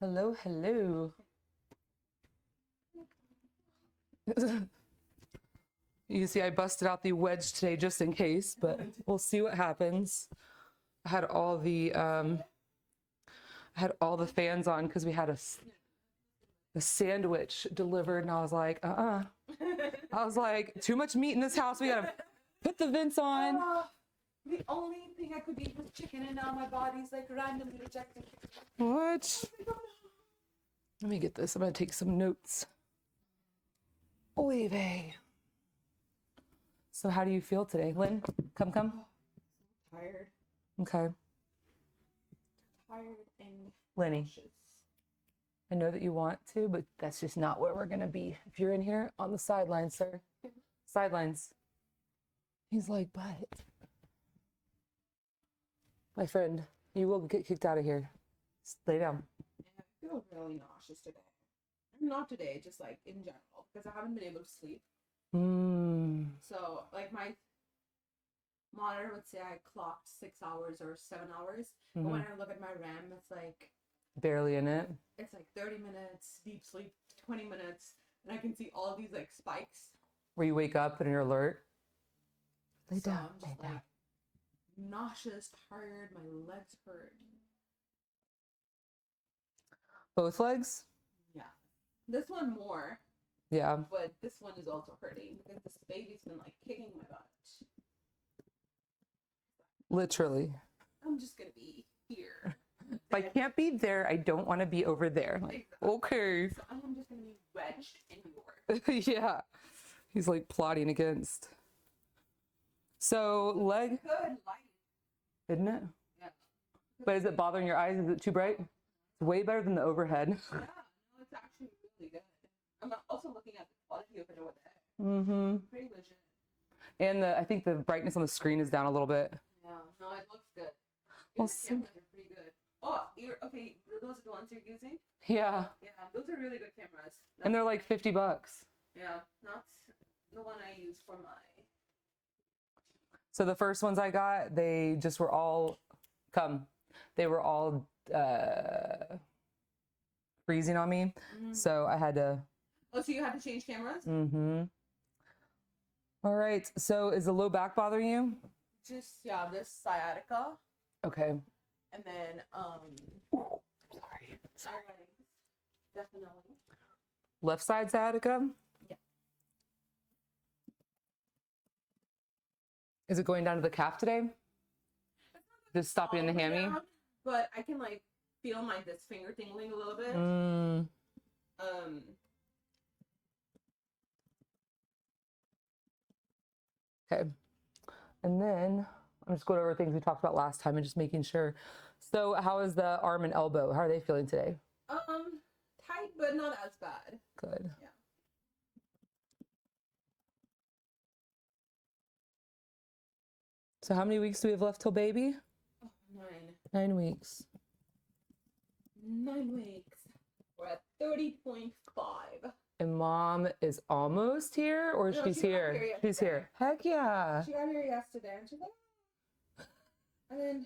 Hello, hello. You see, I busted out the wedge today just in case, but we'll see what happens. I had all the fans on because we had a sandwich delivered, and I was like, I was like, too much meat in this house. We gotta put the vents on. The only thing I could eat was chicken, and now my body's like randomly rejecting it. What? Let me get this. I'm gonna take some notes. Oy So how do you feel today? Lynn, come. Tired. Okay. Tired and Lenny, anxious. I know that you want to, but that's just not where we're gonna be. If you're in here, on the sidelines, sir. Sidelines. He's like, but my friend, you will get kicked out of here. Lay down. I feel really nauseous today. Not today, just like in general, because I haven't been able to sleep. So like my monitor would say I clocked 6 hours or 7 hours, but when I look at my RAM, it's like barely in it. It's like 30 minutes deep sleep, 20 minutes, and I can see all these like spikes. Where you wake up and you're alert. Lay So down. I'm just like nauseous, tired, my legs hurt. Both legs? Yeah. This one more. Yeah. But this one is also hurting because this baby's been like kicking my butt. Literally. I'm just gonna be here. If I can't be there, I don't want to be over there. Like, okay. So I'm just gonna be wedged in yours. Yeah. He's like plotting against. So leg. Good light. Isn't it? Yeah. But is it bothering your eyes? Is it too bright? It's way better than the overhead. Yeah, no, it's actually really good. I'm also looking at the quality of it over there. Pretty legit. And I think the brightness on the screen is down a little bit. Yeah, no, it looks good. Well, The cameras are pretty good. Oh, okay, those are the ones you're using? Yeah. Yeah, those are really good cameras. And they're like $50. Yeah, that's the one I use for my... So the first ones I got, they just were all, they were all freezing on me. So I had to... Oh, so you had to change cameras? All right. So is the low back bothering you? Just, yeah, this sciatica. Okay. And then, Sorry. Definitely. Left side sciatica? Yeah. Is it going down to the calf today? Just stopping in the hammy? Down, but I can like feel this finger tingling a little bit. Okay. And then I'm just going over things we talked about last time and just making sure. So how is the arm and elbow? How are they feeling today? Tight, but not as bad. Good. Yeah. So how many weeks do we have left till baby? 9. 9 weeks. 9 weeks. We're at 30.5. And mom is almost here, or No, she's she got here? here She's here. Heck yeah. She got here yesterday, and she's like, and then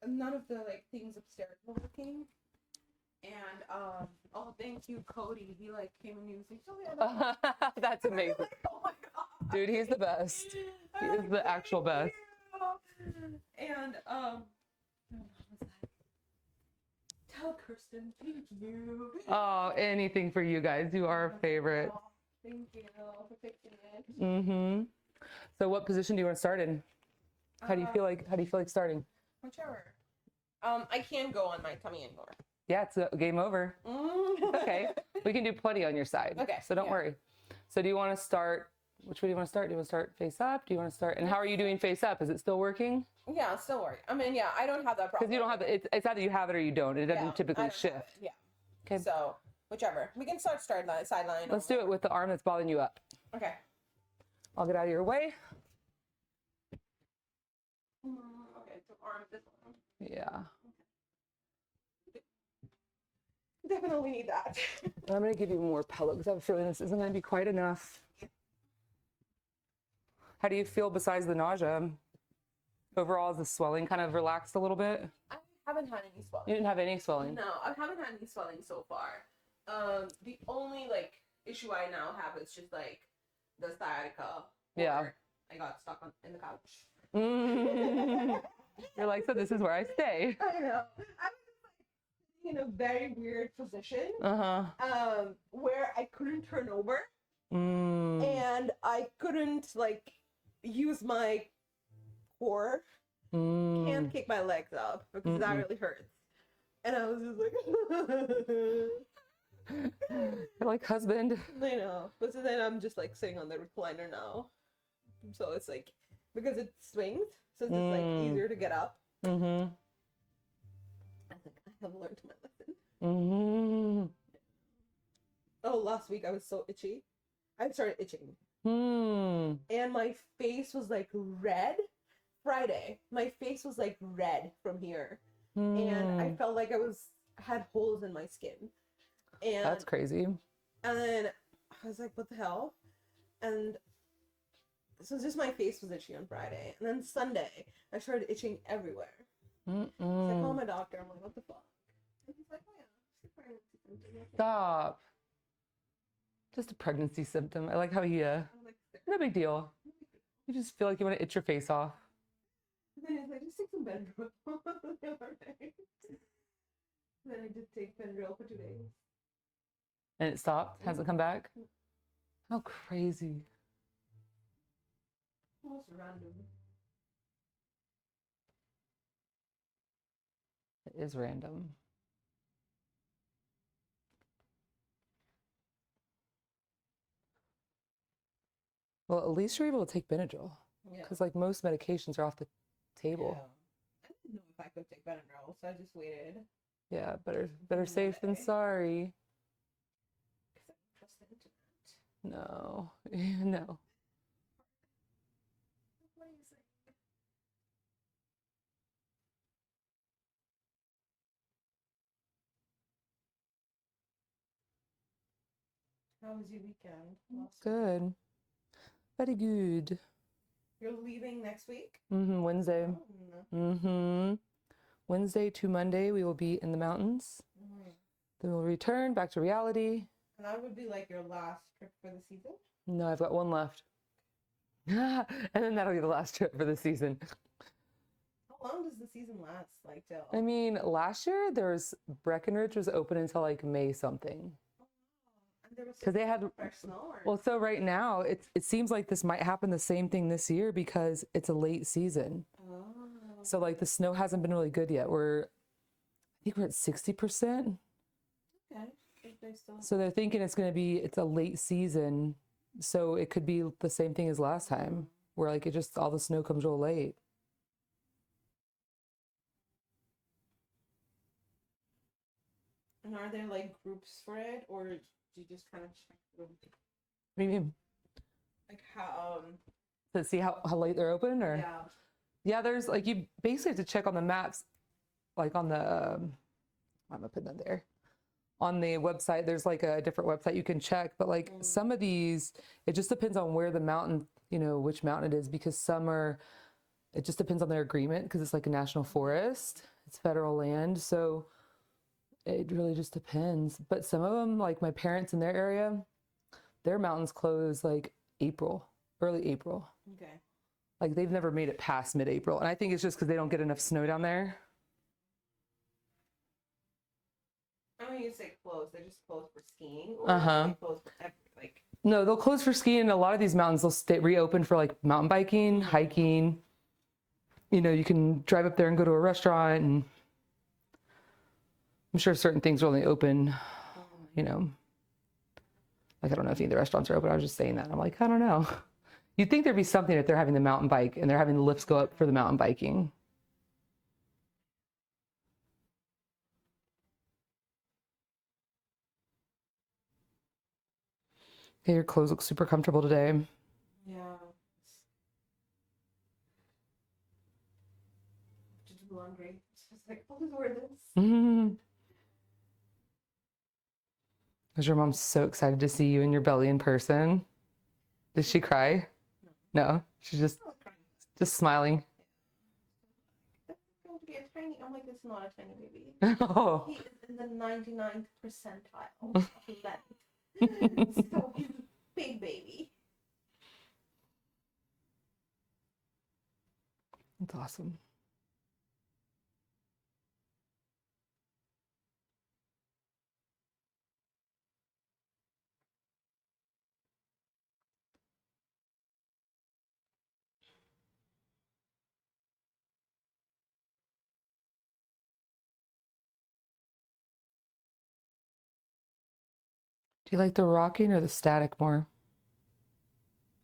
none of the like things upstairs were working. And oh, thank you, Cody. He like came and he was like, oh, yeah, That's amazing. like, oh my god, Dude, he's the best. He is the actual best. And tell Kristen, thank you. Oh, anything for you guys. You are a favorite. Oh, thank you for fixing it. So what position do you want to start in? How do you feel like starting? Whichever. I can go on my tummy anymore. Yeah, it's a game over. Okay. We can do plenty on your side. Okay, So don't worry. So do you want to start, which way do you want to start? Do you want to start face up? Do you want to start, and how are you doing face up? Is it still working? Yeah, still working. I mean, yeah, I don't have that problem. Because you don't have, it's either you have it or you don't. It doesn't typically I don't have shift. it, Yeah. Okay. So, whichever. We can start sideline. Let's do it with the arm that's bothering you up. Okay. I'll get out of your way. Okay, so arm this one. Yeah. Definitely need that. I'm going to give you more pillow because I have a feeling this isn't going to be quite enough. How do you feel besides the nausea? Overall, is the swelling kind of relaxed a little bit? I haven't had any swelling. You didn't have any swelling? No, I haven't had any swelling so far. The only like issue I now have is just like the sciatica. Yeah. I got stuck in the couch. You're like, so this is where I stay. I know. I was just like in a very weird position. Where I couldn't turn over. And I couldn't like use my core. Can't kick my legs up because that really hurts. And I was just like, You're like, husband. I know. But so then I'm just like sitting on the recliner now. So it's like, because it swings, so it's just like easier to get up. I was like, I have learned my lesson. Oh, last week I was so itchy. I started itching. And my face was like red. Friday, my face was like red from here. And I felt like I had holes in my skin. And that's crazy. And then I was like, what the hell? And so just my face was itchy on Friday. And then Sunday, I started itching everywhere. So I called my doctor. I'm like, what the fuck? And he's like, oh yeah, it's a pregnancy symptom. Stop. Just a pregnancy symptom. I like how he, no big deal. You just feel like you want to itch your face off. And then he's like, just take some Benadryl. Then I did take Benadryl for 2 days. And it stopped? Hasn't come back? How crazy. Almost random. It is random. Well, at least you're able to take Benadryl. Because like most medications are off the table. I didn't know if I could take Benadryl, so I just waited. Yeah, better safe than sorry. Because I don't trust the internet. No. No. What do you say? How was your weekend? Good. Very good. You're leaving next week? Wednesday. Wednesday to Monday, we will be in the mountains. Then we'll return back to reality. And that would be like your last trip for the season? No, I've got one left. And then that'll be the last trip for the season. How long does the season last? Like till? I mean, last year Breckenridge was open until like May something. Because they had well, so right now it seems like this might happen the same thing this year because it's a late season. So like the snow hasn't been really good yet. I think we're at 60%. Okay. So they're thinking it's a late season, so it could be the same thing as last time, where like all the snow comes real late. And are there like groups for it, or do you just kind of check them? What do you mean? Like how To see how late they're open, or yeah, there's like you basically have to check on the maps, like on the I'm gonna put that there. On the website, there's like a different website you can check, but like some of these, it just depends on where the mountain, which mountain it is, because it just depends on their agreement because it's like a national forest, it's federal land, so it really just depends. But some of them, like my parents in their area, their mountains close like early April. Okay. Like they've never made it past mid-April, and I think it's just because they don't get enough snow down there. I mean, you say close, they're just closed for skiing, or they close for like. No, they'll close for skiing. A lot of these mountains, they'll stay reopen for like mountain biking, hiking. You can drive up there and go to a restaurant, and I'm sure certain things are only open, like I don't know if any of the restaurants are open. I was just saying that. I'm like, I don't know. You'd think there'd be something if they're having the mountain bike and they're having the lifts go up for the mountain biking. Okay, your clothes look super comfortable today. Yeah. Just do laundry. It's just like, I'll just wear this. Was your mom so excited to see you and your belly in person? Did she cry? No, she's just smiling. That's going to be a tiny I'm like, it's not a tiny baby. Oh. He is in the 99th percentile of length. So he's a big baby. That's awesome. Do you like the rocking or the static more?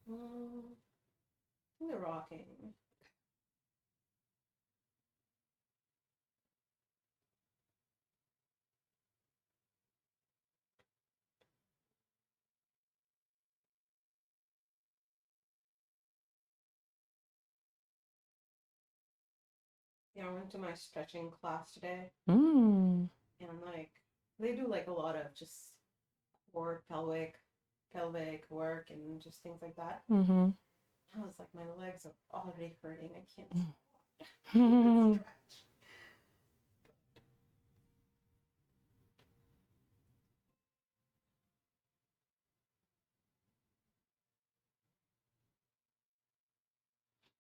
I think the rocking. Yeah, I went to my stretching class today, Mm. and like they do like a lot of just core, pelvic work, and just things like that. Mm-hmm. I was like, my legs are already hurting. I can't stretch.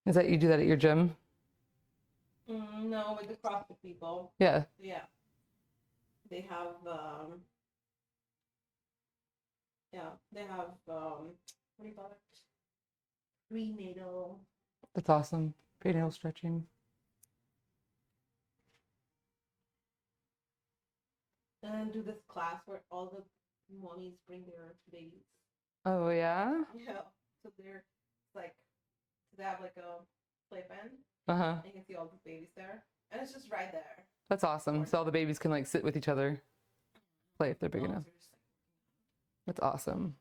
Is that you do that at your gym? No, with the CrossFit people. Yeah. Yeah. They have what do you call it? Prenatal. That's awesome. Prenatal stretching. And then do this class where all the mommies bring their babies. Oh yeah? Yeah. So they're like they have like a playpen. Uh-huh. And you can see all the babies there. And it's just right there. That's awesome. So all the babies can like sit with each other, play if they're big enough. That's awesome.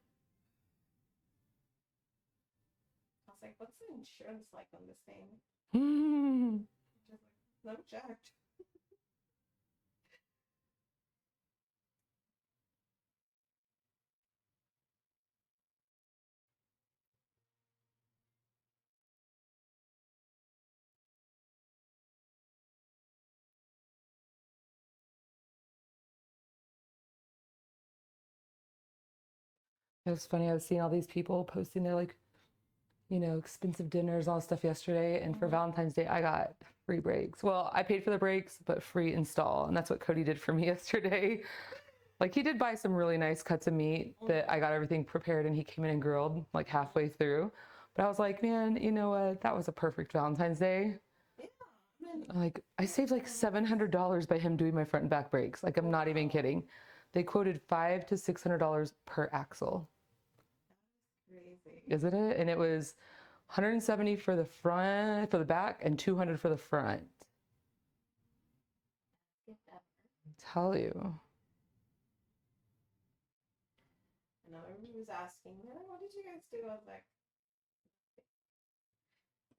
I was like, what's the insurance like on this thing? Mm. Just like, never checked. It was funny. I was seeing all these people posting their like, expensive dinners, all stuff yesterday. And for Valentine's Day, I got free breaks. Well, I paid for the breaks, but free install. And that's what Cody did for me yesterday. Like he did buy some really nice cuts of meat that I got everything prepared and he came in and grilled like halfway through. But I was like, man, you know what? That was a perfect Valentine's Day. Yeah. Like I saved like $700 by him doing my front and back brakes. Like I'm not even kidding. They quoted $500 to $600 per axle. Crazy. Isn't it? And it was 170 for the front, for the back, and 200 for the front. Tell you. And everybody was asking, what did you guys do? I was like,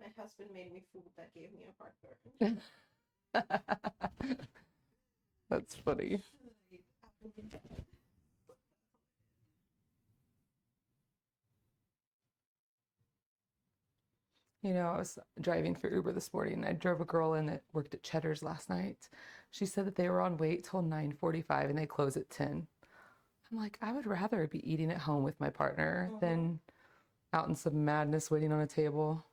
my husband made me food that gave me a heartburn. That's funny. I was driving for Uber this morning and I drove a girl in that worked at Cheddar's last night. She said that they were on wait till 9:45 and they close at 10. I'm like, I would rather be eating at home with my partner than out in some madness waiting on a table.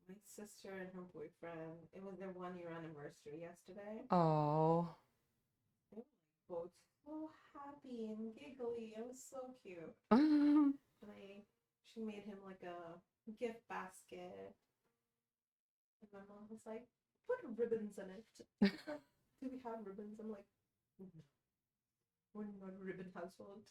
My sister and her boyfriend, it was their 1 year anniversary yesterday. Oh. They were both so happy and giggly. It was so cute. She made him like a gift basket. And my mom was like, put ribbons in it. Do we have ribbons? I'm like, no. We're not a ribbon household.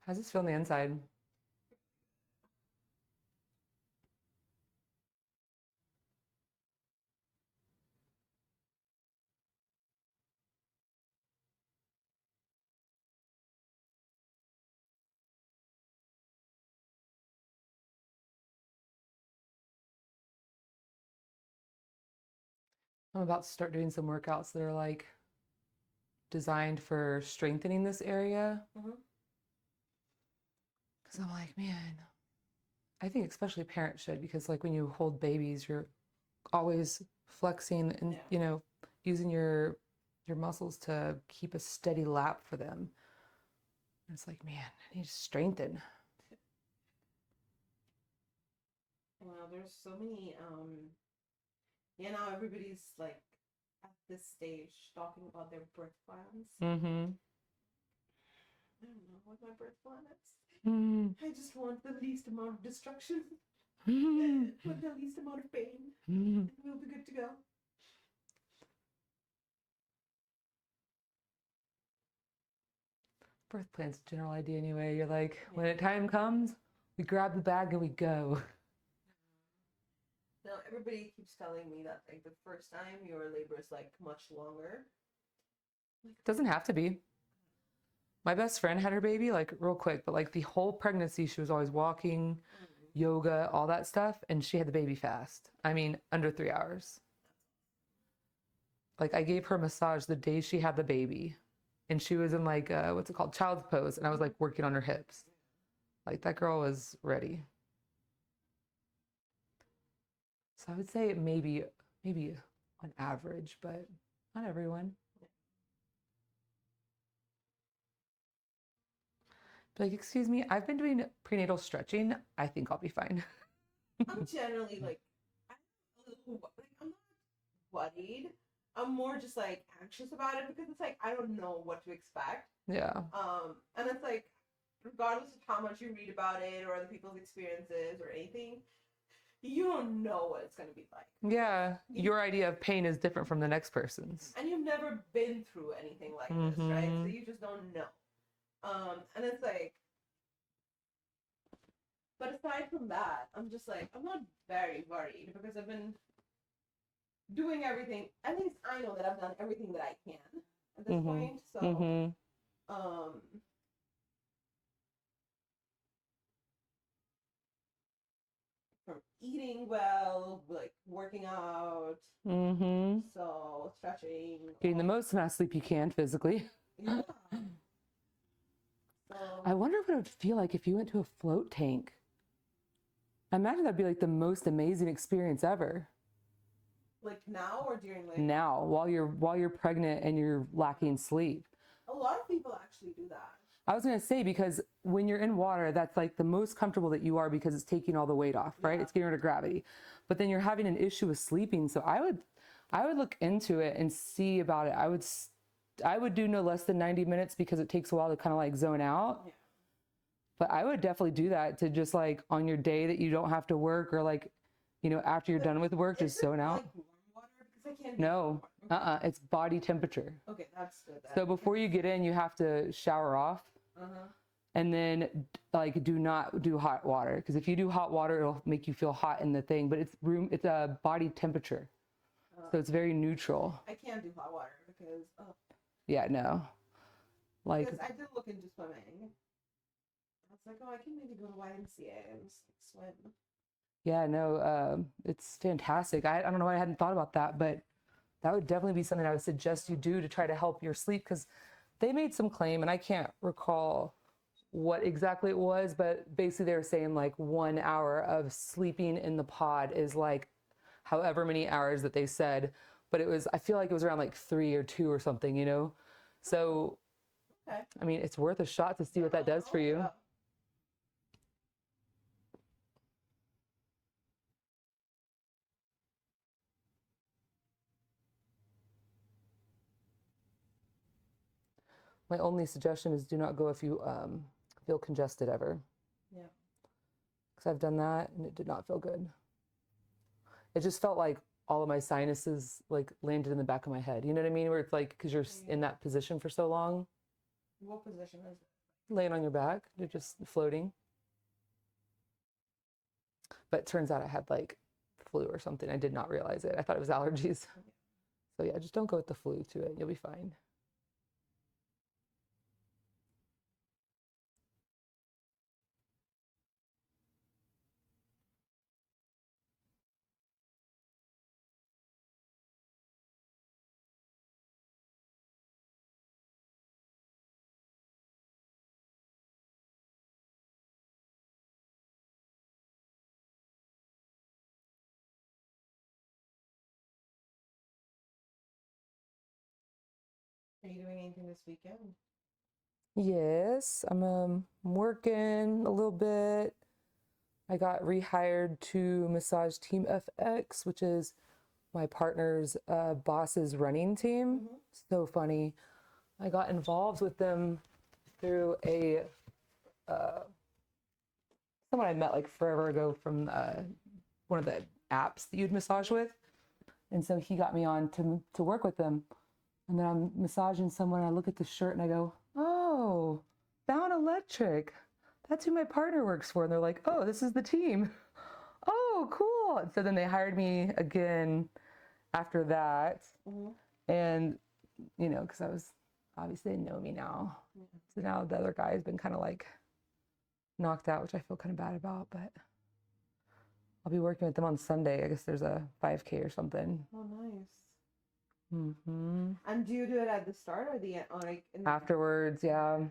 How's this feel on the inside? I'm about to start doing some workouts that are like designed for strengthening this area. Because Because I'm like, man, I think especially parents should, because like when you hold babies, you're always flexing and, you know, using your muscles to keep a steady lap for them. And it's like, man, I need to strengthen. Well, there's so many, now everybody's like at this stage talking about their birth plans. Mm-hmm. I don't know what my birth plan is. Mm-hmm. I just want the least amount of destruction Mm-hmm. with the least amount of pain, Mm-hmm. and we'll be good to go. Birth plan's a general idea anyway. You're like, when the time comes, we grab the bag and we go. Now everybody keeps telling me that like the first time your labor is like much longer. Doesn't have to be. My best friend had her baby like real quick, but like the whole pregnancy, she was always walking, yoga, all that stuff, and she had the baby fast. I mean, under 3 hours. Like I gave her a massage the day she had the baby, and she was in like what's it called, child's pose, and I was like working on her hips. Like that girl was ready. So I would say maybe on average, but not everyone. Be like, excuse me, I've been doing prenatal stretching. I think I'll be fine. I'm generally like, I'm not worried. I'm more just like anxious about it because it's like I don't know what to expect. Yeah. And it's like, regardless of how much you read about it or other people's experiences or anything, you don't know what it's gonna be like. Yeah. Your idea of pain is different from the next person's. And you've never been through anything like this, right? So you just don't know. And it's like, but aside from that, I'm just like, I'm not very worried because I've been doing everything. At least I know that I've done everything that I can at this point. So, from eating well, like working out, so stretching, getting the most amount of sleep you can physically. yeah. So, I wonder what it would feel like if you went to a float tank. I imagine that'd be like the most amazing experience ever. like now or during like Now, while you're pregnant and you're lacking sleep. a lot of people actually do that. I was gonna say, because when you're in water, that's like the most comfortable that you are because it's taking all the weight off, right? It's getting rid of gravity. But then you're having an issue with sleeping. So I would look into it and see about it. I would do no less than 90 minutes because it takes a while to kind of like zone out. Yeah. But I would definitely do that to just like on your day that you don't have to work, or like, you know, after you're done with work, just zone out. Like warm water? Because I can't do No, warm. it's body temperature. Okay, that's good. So before you get in, you have to shower off. And then like do not do hot water, because if you do hot water, it'll make you feel hot in the thing, but it's a body temperature. So it's very neutral. I can't do hot water because Yeah, no. Like, because I did look into swimming. I was like, oh, I can maybe go to YMCA and just swim. yeah, no, it's fantastic. I don't know why I hadn't thought about that, but that would definitely be something I would suggest you do to try to help your sleep, because they made some claim, and I can't recall what exactly it was, but basically they were saying like 1 hour of sleeping in the pod is like however many hours that they said, but I feel like it was around like 3 or 2 or something, you know? So, Okay. I mean, it's worth a shot to see what that does for you. Yeah. My only suggestion is do not go if you feel congested ever. Yeah. Because I've done that and it did not feel good. It just felt like all of my sinuses like landed in the back of my head. You know what I mean? Where it's like, because you're in that position for so long. What position is it? Laying on your back, you're just floating. But it turns out I had like flu or something. I did not realize it. I thought it was allergies. So yeah, just don't go with the flu to it. You'll be fine. Are you doing anything this weekend? Yes, I'm working a little bit. I got rehired to Massage Team FX, which is my partner's boss's running team. So funny. I got involved with them through someone I met like forever ago from one of the apps that you'd massage with. And so he got me on to work with them. And then I'm massaging someone, and I look at the shirt and I go, oh, Bound Electric. That's who my partner works for. And they're like, oh, this is the team. Oh, cool. And so then they hired me again after that. And, you know, because I was, obviously they know me now. So now the other guy has been kind of like knocked out, which I feel kind of bad about, but I'll be working with them on Sunday. I guess there's a 5K or something. Oh, nice. And do you do it at the start or the end? Or like Afterwards, yeah.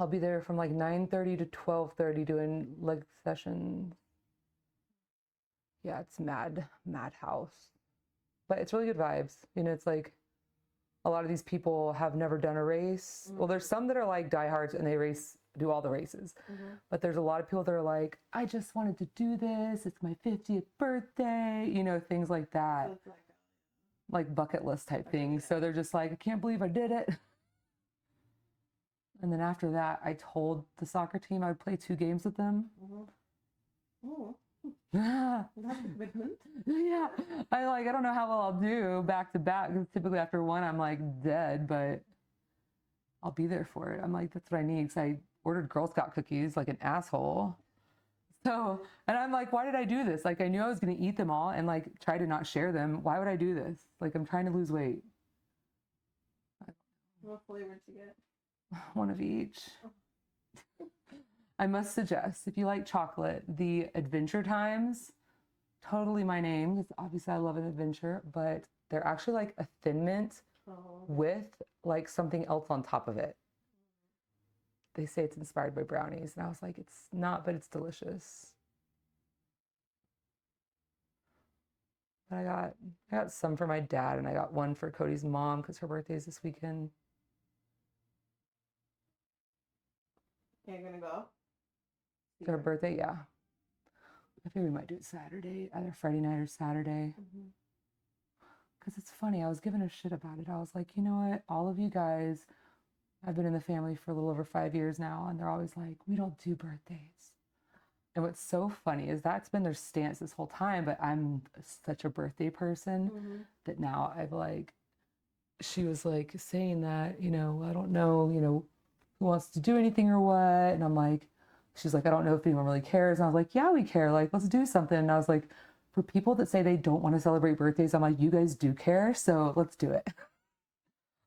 I'll be there from like 9:30 to 12:30 doing leg sessions. Yeah, it's madhouse. But it's really good vibes. You know, it's like a lot of these people have never done a race. Well, there's some that are like diehards and they do all the races. But there's a lot of people that are like, I just wanted to do this. It's my 50th birthday. You know, things like that. So Like bucket list type things. So they're just like, I can't believe I did it. And then after that, I told the soccer team I would play 2 games with them. Oh, Yeah. that's a commitment. Yeah. I don't know how well I'll do back to back. Because typically after one, I'm like dead, but I'll be there for it. I'm like, that's what I need. So I ordered Girl Scout cookies like an asshole. So, and I'm like, why did I do this? Like, I knew I was going to eat them all and like try to not share them. Why would I do this? Like, I'm trying to lose weight. What flavor did you get? One of each. I must suggest, if you like chocolate, the Adventure Times, totally my name, because obviously I love an adventure, but they're actually like a Thin Mint with like something else on top of it. They say it's inspired by brownies, and I was like, it's not, but it's delicious. But I got some for my dad, and I got one for Cody's mom because her birthday is this weekend. You're gonna go? It's her birthday, yeah. I think we might do it Saturday, either Friday night or Saturday. Because it's funny, I was giving a shit about it. I was like, you know what? All of you guys, I've been in the family for a little over 5 years now, and they're always like, we don't do birthdays. And what's so funny is that's been their stance this whole time, but I'm such a birthday person that now I've like, she was like saying that, you know, I don't know, you know, who wants to do anything or what. And I'm like, she's like, I don't know if anyone really cares. And I was like, yeah, we care. Like, let's do something. And I was like, for people that say they don't want to celebrate birthdays, I'm like, you guys do care. So let's do it.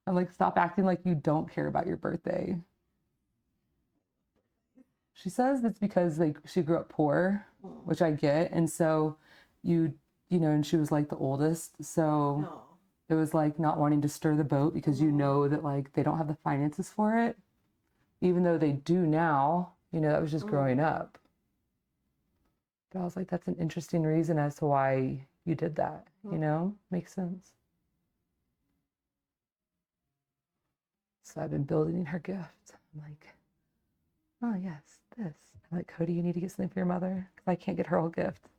I'm like, stop acting like you don't care about your birthday. She says it's because like she grew up poor, which I get. And so you know, and she was like the oldest. So it was like not wanting to stir the boat because you know that like they don't have the finances for it, even though they do now. You know, that was just growing up. But I was like, that's an interesting reason as to why you did that. You know, makes sense. So I've been building her gift. I'm like, oh yes, this. I'm like, Cody, you need to get something for your mother because I can't get her whole gift.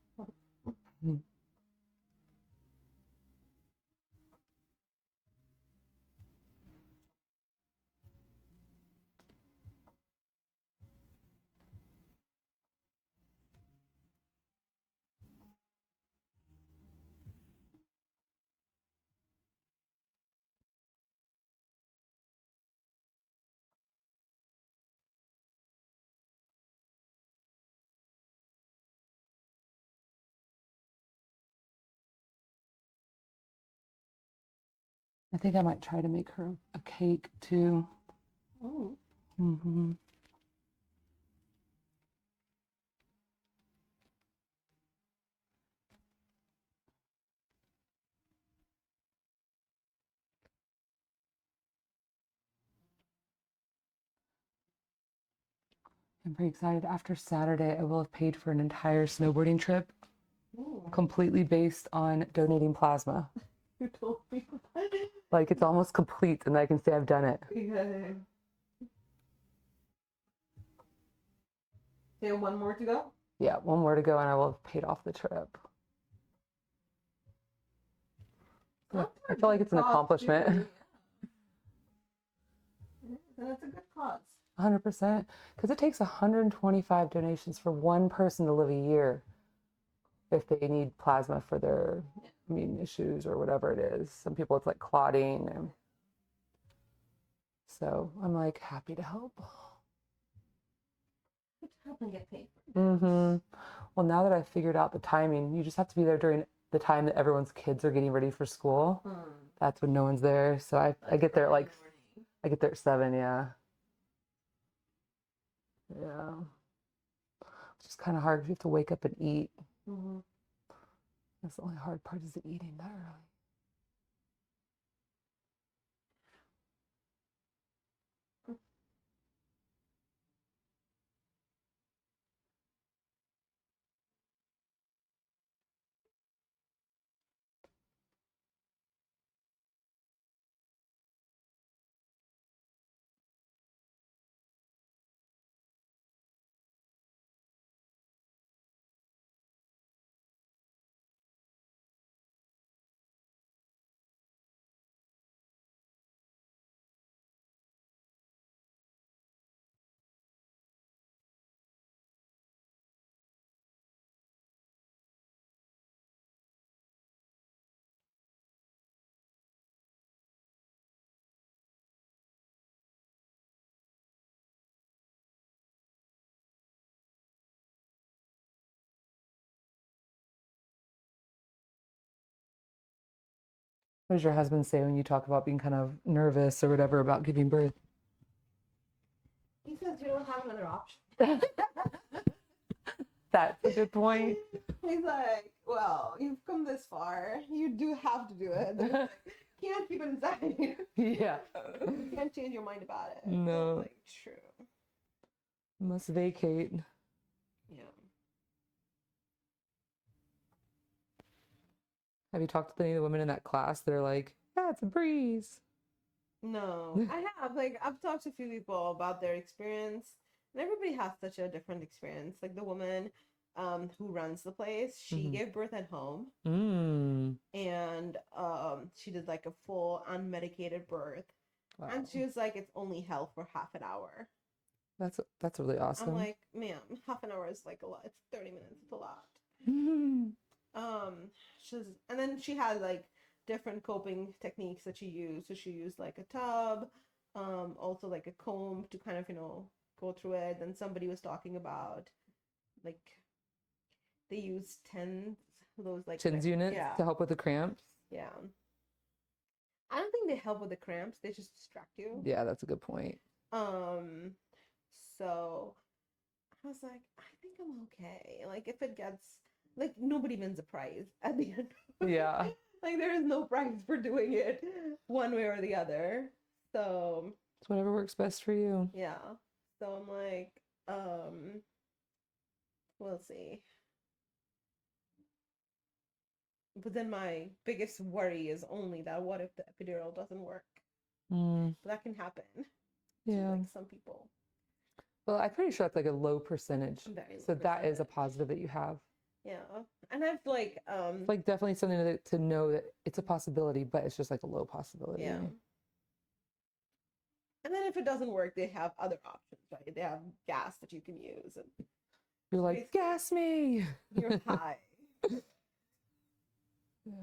I think I might try to make her a cake too. I'm pretty excited. After Saturday, I will have paid for an entire snowboarding trip, completely based on donating plasma. You told me. Like it's almost complete and I can say I've done it. Okay. Okay, one more to go? Yeah, one more to go and I will have paid off the trip. Yeah, I feel like it's an accomplishment. And that's a good cause. 100%. Because it takes 125 donations for one person to live a year if they need plasma for their immune issues or whatever it is. Some people it's like clotting. And so I'm like happy to help. Help and get paid for this. Well, now that I've figured out the timing, you just have to be there during the time that everyone's kids are getting ready for school. That's when no one's there. So I get there at like, I get there at 7, yeah. Yeah. It's just kind of hard because you have to wake up and eat. That's the only hard part is the eating that early. What does your husband say when you talk about being kind of nervous or whatever about giving birth? He says you don't have another option. That's a good point. He's like, well, you've come this far. You do have to do it. Like, can't keep it inside. Yeah. You can't change your mind about it. No. That's like true. Must vacate. Yeah. Have you talked to any of the women in that class that are like, yeah, it's a breeze? No, I have. Like, I've talked to a few people about their experience, and everybody has such a different experience. Like the woman who runs the place, she gave birth at home. And she did like a full unmedicated birth. Wow. And she was like, it's only hell for half an hour. That's really awesome. I'm like, ma'am, half an hour is like a lot. It's 30 minutes. It's a lot. And then she had like different coping techniques that she used. So she used like a tub, also like a comb to kind of, go through it. Then somebody was talking about like they use those like TENS units to help with the cramps. Yeah. I don't think they help with the cramps. They just distract you. Yeah, that's a good point. So I was like, I think I'm okay. Like if it gets like nobody wins a prize at the end. Yeah. Like there is no prize for doing it one way or the other. So it's whatever works best for you. Yeah. So I'm like, we'll see. But then my biggest worry is only that what if the epidural doesn't work? But that can happen. Yeah. To, like some people. Well, I'm pretty sure that's like a low percentage. So that is a positive that you have. Yeah. And I've like it's like definitely something to know that it's a possibility, but it's just like a low possibility. Yeah. And then if it doesn't work, they have other options, right? They have gas that you can use. And you're like, gas me. You're high. Yeah.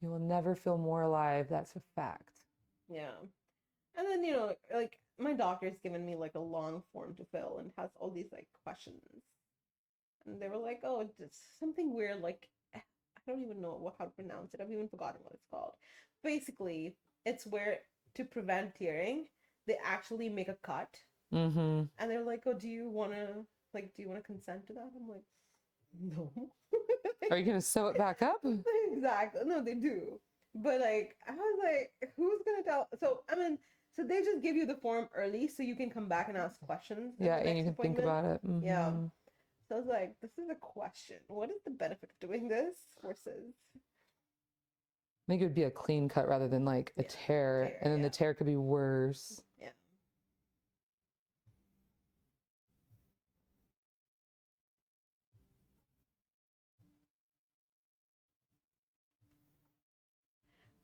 You will never feel more alive. That's a fact. Yeah. And then, like my doctor's given me like a long form to fill and has all these like questions. And they were like, oh, it's something weird. Like, I don't even know how to pronounce it. I've even forgotten what it's called. Basically, it's where to prevent tearing, they actually make a cut. And they're like, oh, do you want to consent to that? I'm like, no. Are you going to sew it back up? Exactly. No, they do. But like, I was like, who's going to tell? So, I mean, so they just give you the form early so you can come back and ask questions. Yeah, and you can think about it. Yeah. So I was like, this is a question. What is the benefit of doing this versus think it would be a clean cut rather than like a tear, and then the tear could be worse. Yeah.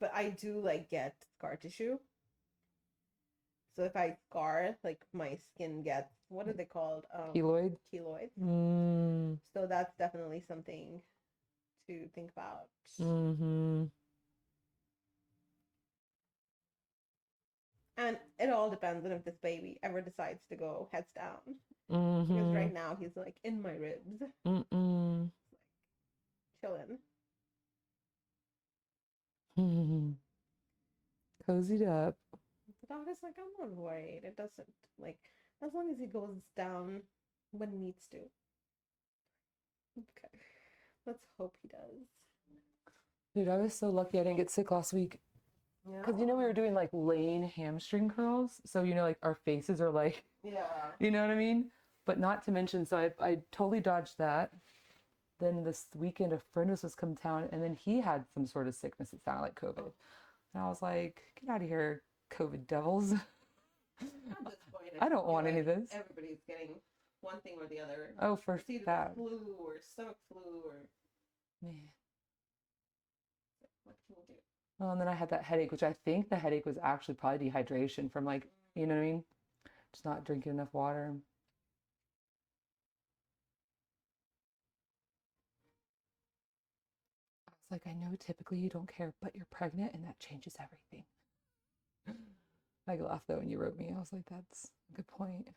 But I do like get scar tissue. So if I scar, like my skin gets, what are they called? Keloid? Keloids. Mm. So that's definitely something to think about. Mm-hmm. And it all depends on if this baby ever decides to go heads down. Mm-hmm. Because right now he's like in my ribs. Mm-mm. Chilling. Mm-hmm. Cozied up. The doctor's like, I'm not worried. It doesn't, like, as long as he goes down when he needs to. Okay. Let's hope he does. Dude, I was so lucky I didn't get sick last week. Yeah. Because, you know, we were doing like laying hamstring curls. So, you know, like our faces are like, Yeah. you know what I mean? But not to mention, so I totally dodged that. Then this weekend, a friend was supposed to come to town, and then he had some sort of sickness that sounded like COVID. And I was like, get out of here, COVID devils. At this point, I don't want like any of this. everybody's getting one thing or the other. Oh, for It's either that. flu or stomach flu or Man. what can we do? Well, and then I had that headache, which I think the headache was actually probably dehydration from like, you know what I mean? Just not drinking enough water. I was like, I know typically you don't care, but you're pregnant and that changes everything. I laughed though when you wrote me. I was like, that's a good point.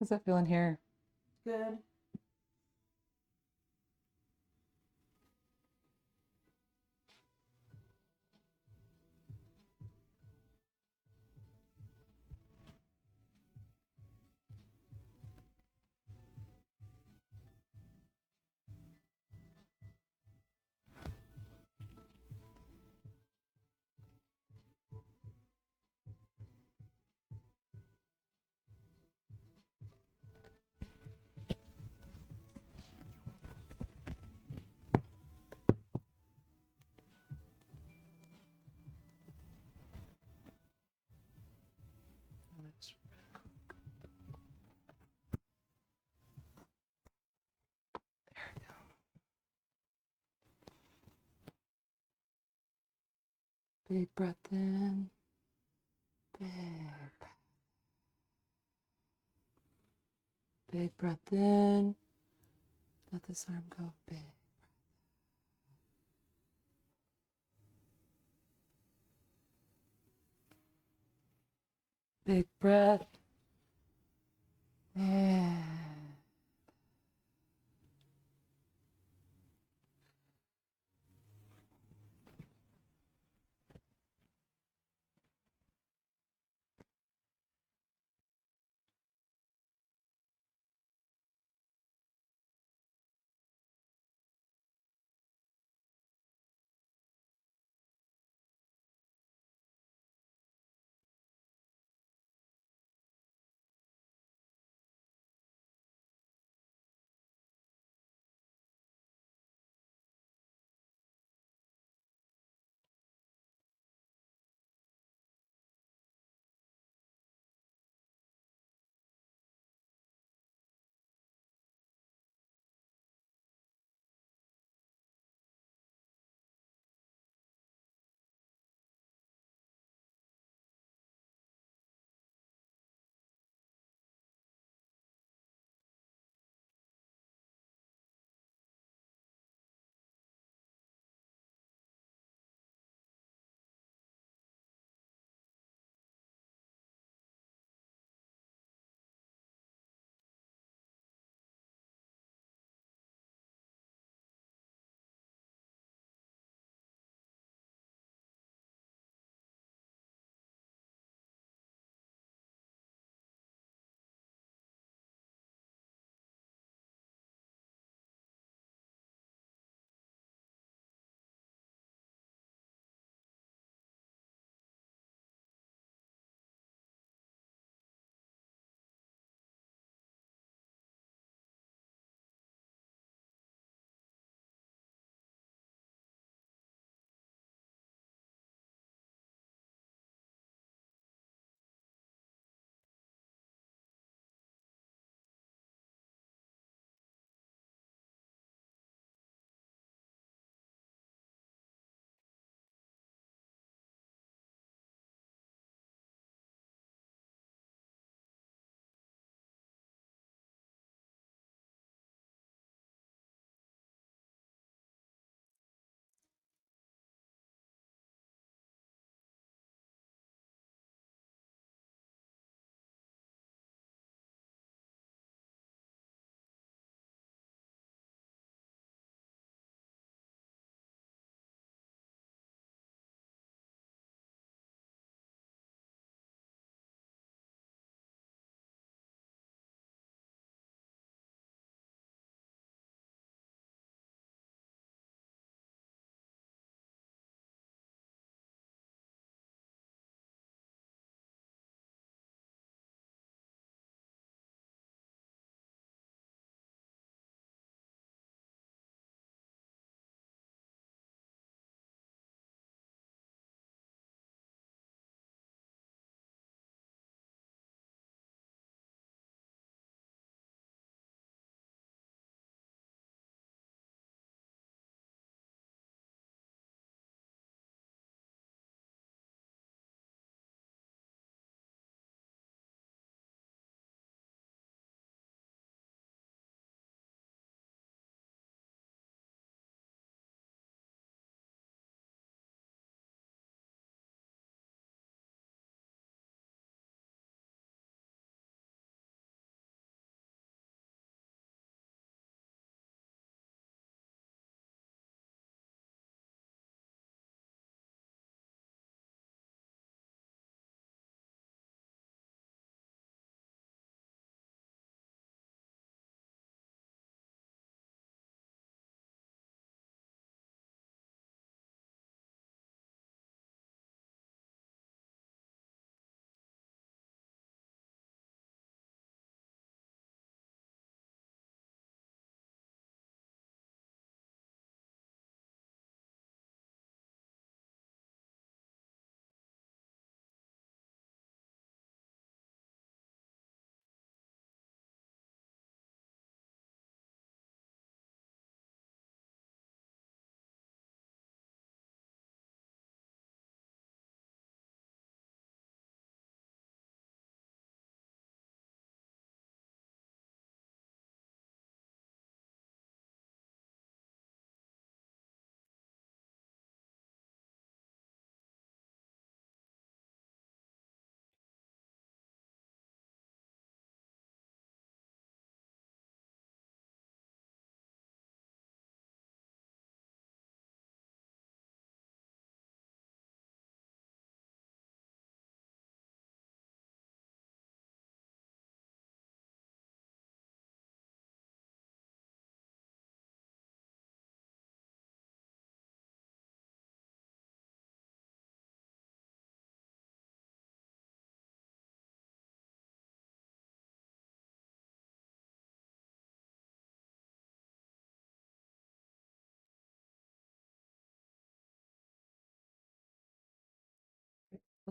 How's that feeling here? Good. Big breath in. Big breath. Big breath in. Let this arm go. Big. Big breath. And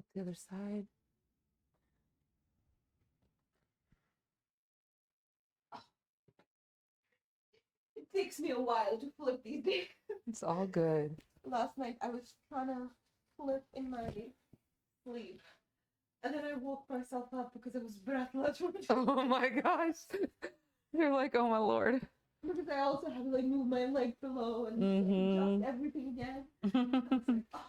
Flip the other side. It takes me a while to flip these days. It's all good. Last night I was trying to flip in my sleep. And then I woke myself up because I was breathless. Oh my gosh. You're like, oh my Lord. Because I also had to like move my leg below and adjust everything again. I was like, oh.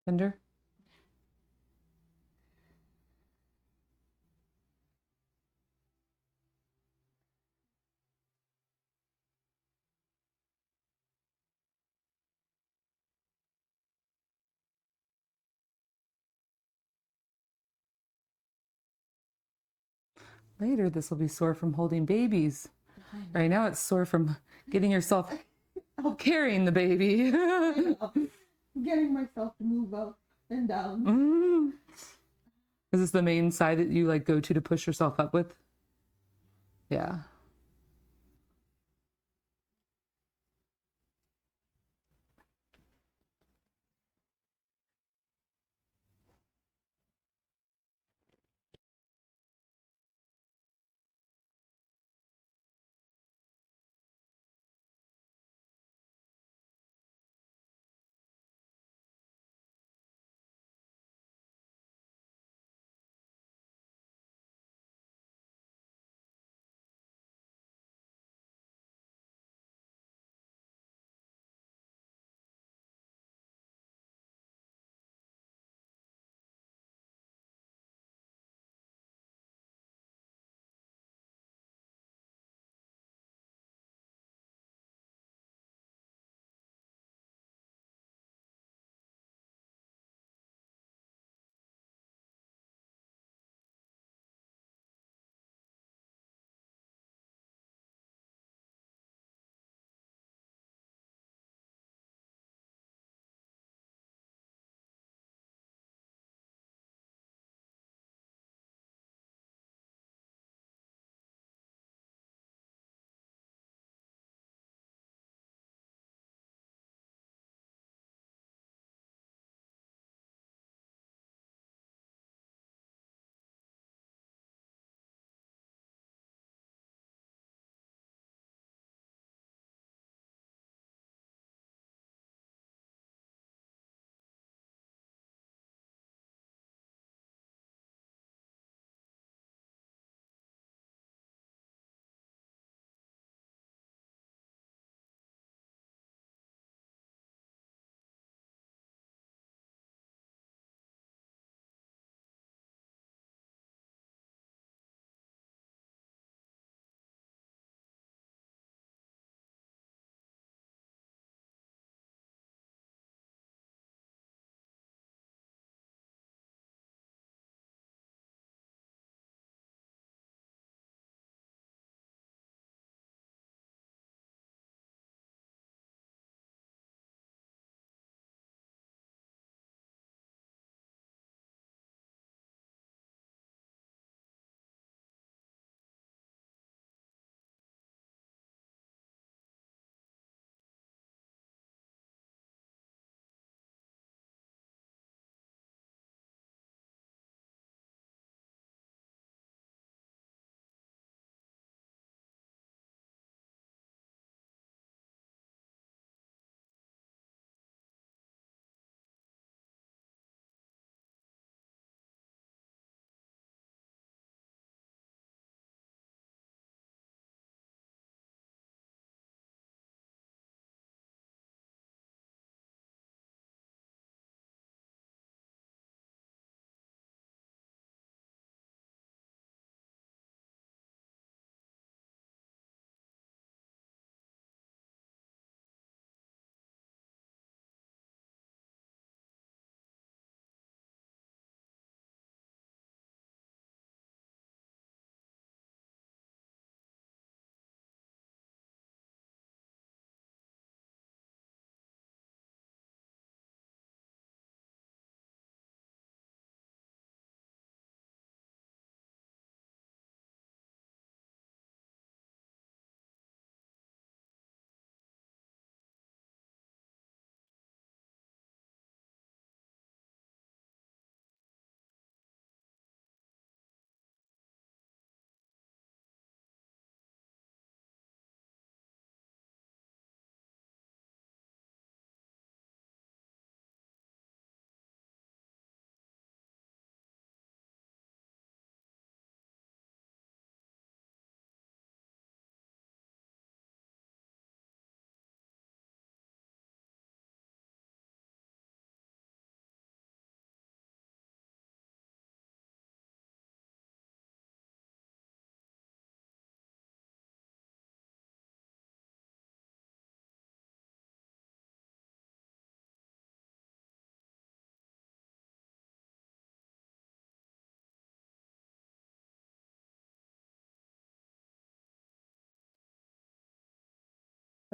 Tender. Later, this will be sore from holding babies. Right now, it's sore from getting yourself carrying the baby. Getting myself to move up and down. Is this the main side that you like go to push yourself up with? Yeah.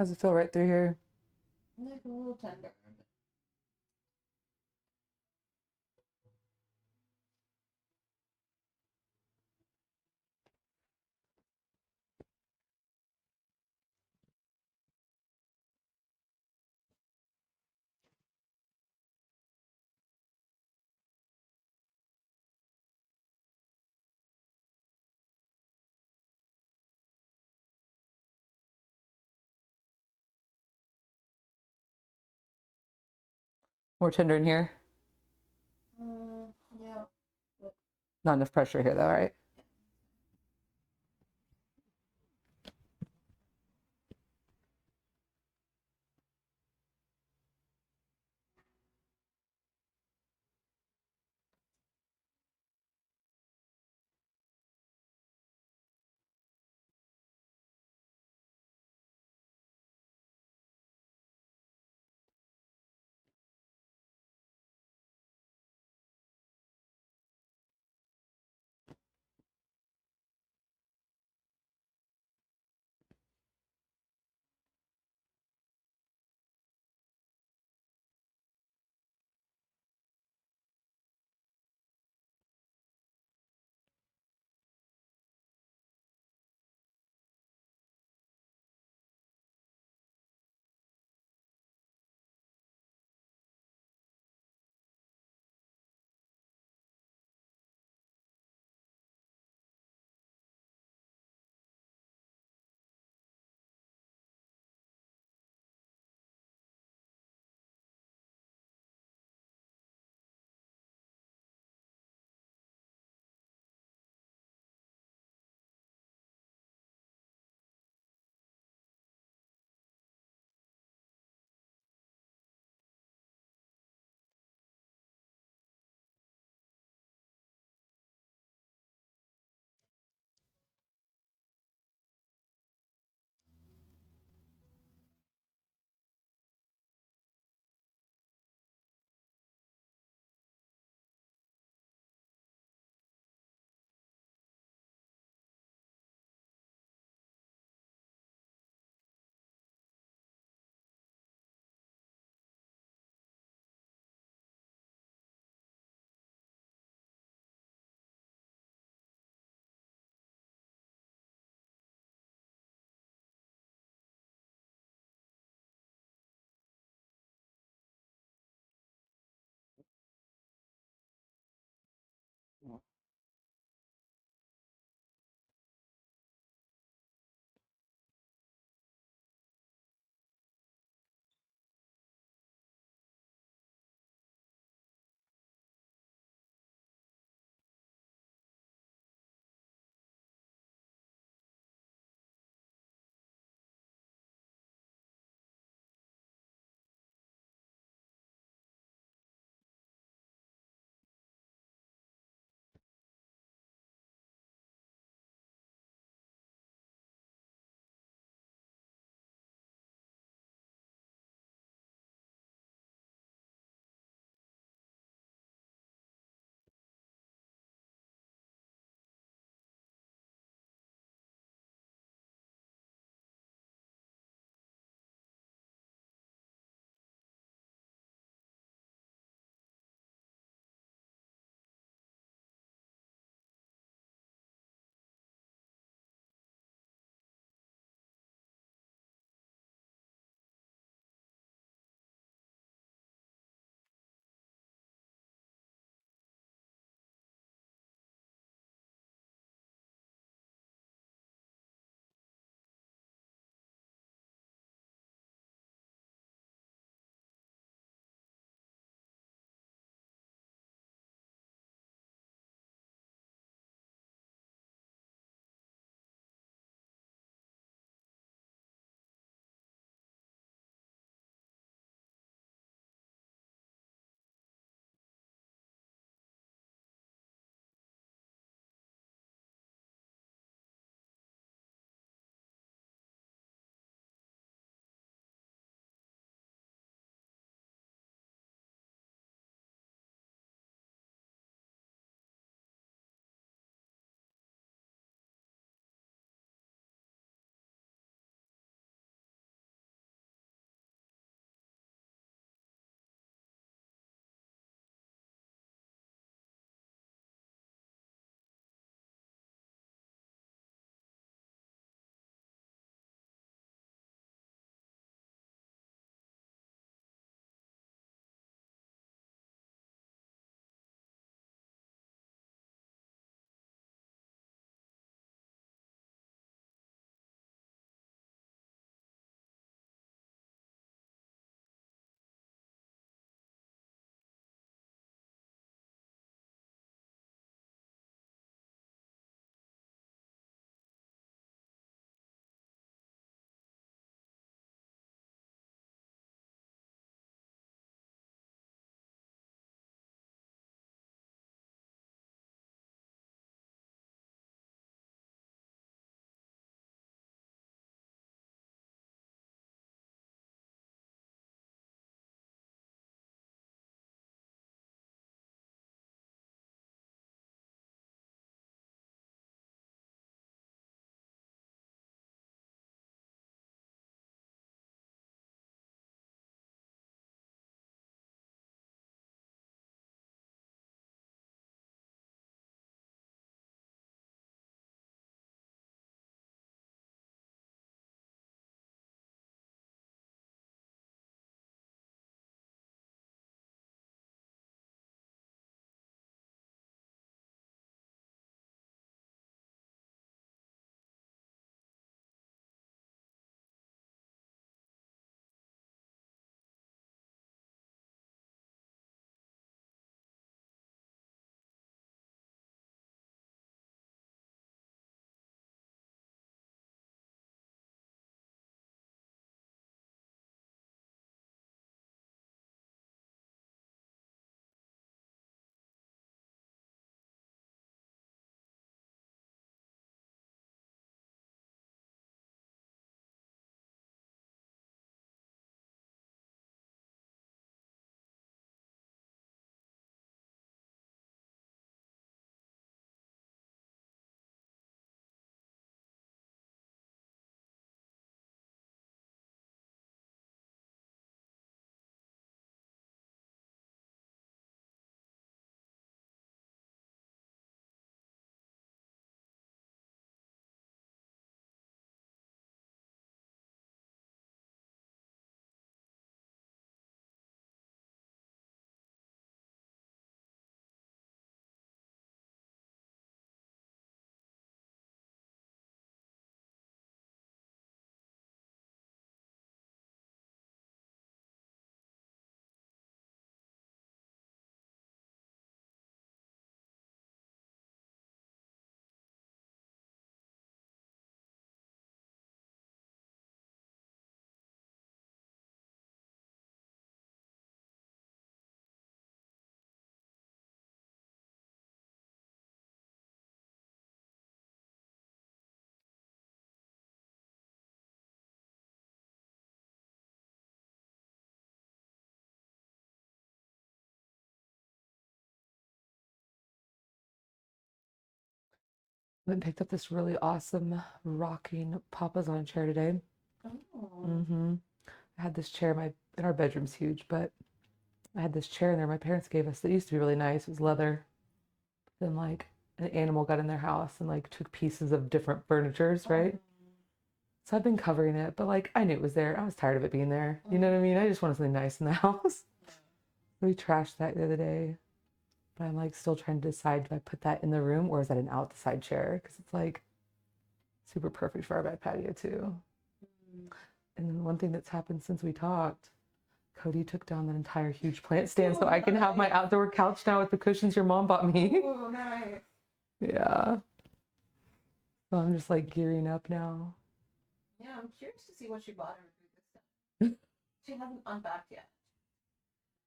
How's it feel right through here? Like a little tender. More tender in here? Yeah. Not enough pressure here though, right? went and picked up this really awesome rocking Papasan chair today. Oh. I had this chair, in our bedroom's huge, but I had this chair in there my parents gave us that used to be really nice. It was leather. Then like an animal got in their house and like took pieces of different furnitures, right? So I've been covering it, but like I knew it was there. I was tired of it being there. You know what I mean? I just wanted something nice in the house. We trashed that the other day. But I'm like still trying to decide, do I put that in the room or is that an outside chair? Because it's like super perfect for our back patio too. And then one thing that's happened since we talked, Cody took down that entire huge plant stand so I can have my outdoor couch now with the cushions your mom bought me. Oh, nice. Yeah. So I'm just like gearing up now. Yeah, I'm curious to see what she bought her this stuff. She hasn't unpacked yet.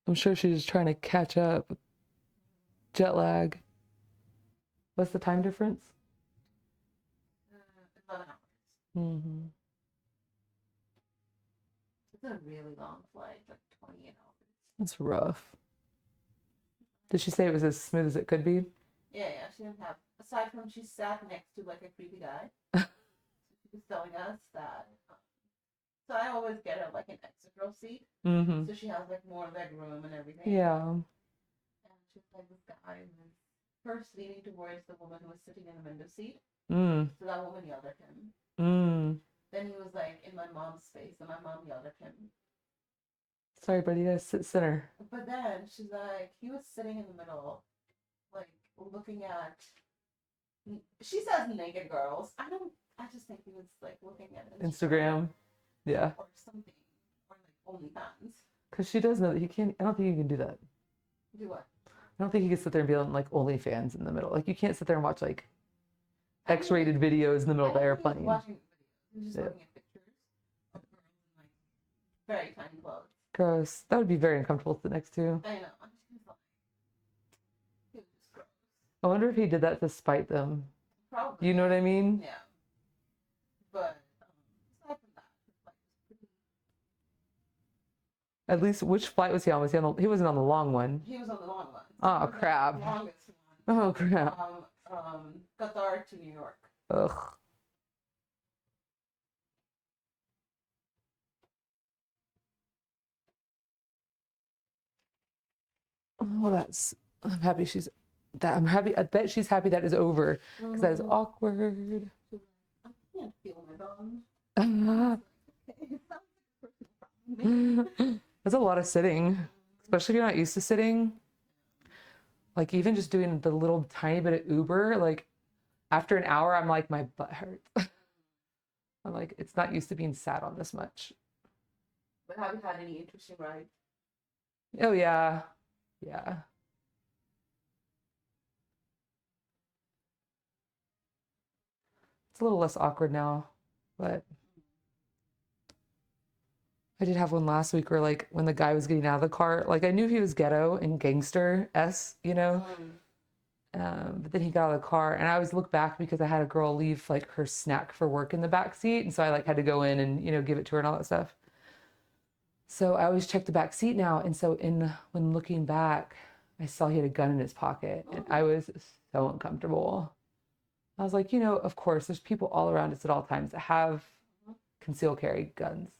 I'm sure she's just trying to catch up. Jet lag. What's the time difference? 11 hours. Mm-hmm. It's a really long flight, like 28 hours. That's rough. Did she say it was as smooth as it could be? Yeah, she didn't have. Aside from she sat next to like a creepy guy. She was telling us that. So I always get her like an extra row seat. Mm-hmm. So she has like more leg room and everything. Yeah. And she was like, this guy was first leaning towards the woman who was sitting in the window seat. So that woman yelled at him. Then he was like in my mom's space, and my mom yelled at him. Sorry, buddy, you gotta sit center. But then she's like, he was sitting in the middle, like looking at. She says naked girls. I just think he was like looking at Instagram. Yeah. Or something, or like OnlyFans. Because she does know that he can't. I don't think you can do that. Do what? I don't think you can sit there and be on like OnlyFans in the middle. Like you can't sit there and watch like X-rated videos in the middle of the airplane. Watching videos. He was just looking at pictures of girls in like very tiny clothes. Gross. That would be very uncomfortable to sit next to. I know. I'm just like, it was just gross. I wonder if he did that to spite them. Probably. You know what I mean? Yeah. But aside from that, it's like pretty. At least, which flight was he on? He wasn't on the long one. He was on the long one. Oh crap. The longest one. Oh crap. Qatar to New York. Ugh. Oh, I'm happy I bet she's happy that is over because that is awkward. I can't feel my bones. That's a lot of sitting, especially if you're not used to sitting. Like even just doing the little tiny bit of Uber, like after an hour, I'm like, my butt hurts. I'm like, it's not used to being sat on this much. But have you had any interesting rides? Oh yeah. Yeah. It's a little less awkward now, but I did have one last week where like when the guy was getting out of the car, like I knew he was ghetto and gangster-esque, you know? But then he got out of the car and I always look back because I had a girl leave like her snack for work in the back seat. And so I like had to go in and, give it to her and all that stuff. So I always check the back seat now. And so when looking back, I saw he had a gun in his pocket and I was so uncomfortable. I was like, of course, there's people all around us at all times that have concealed carry guns.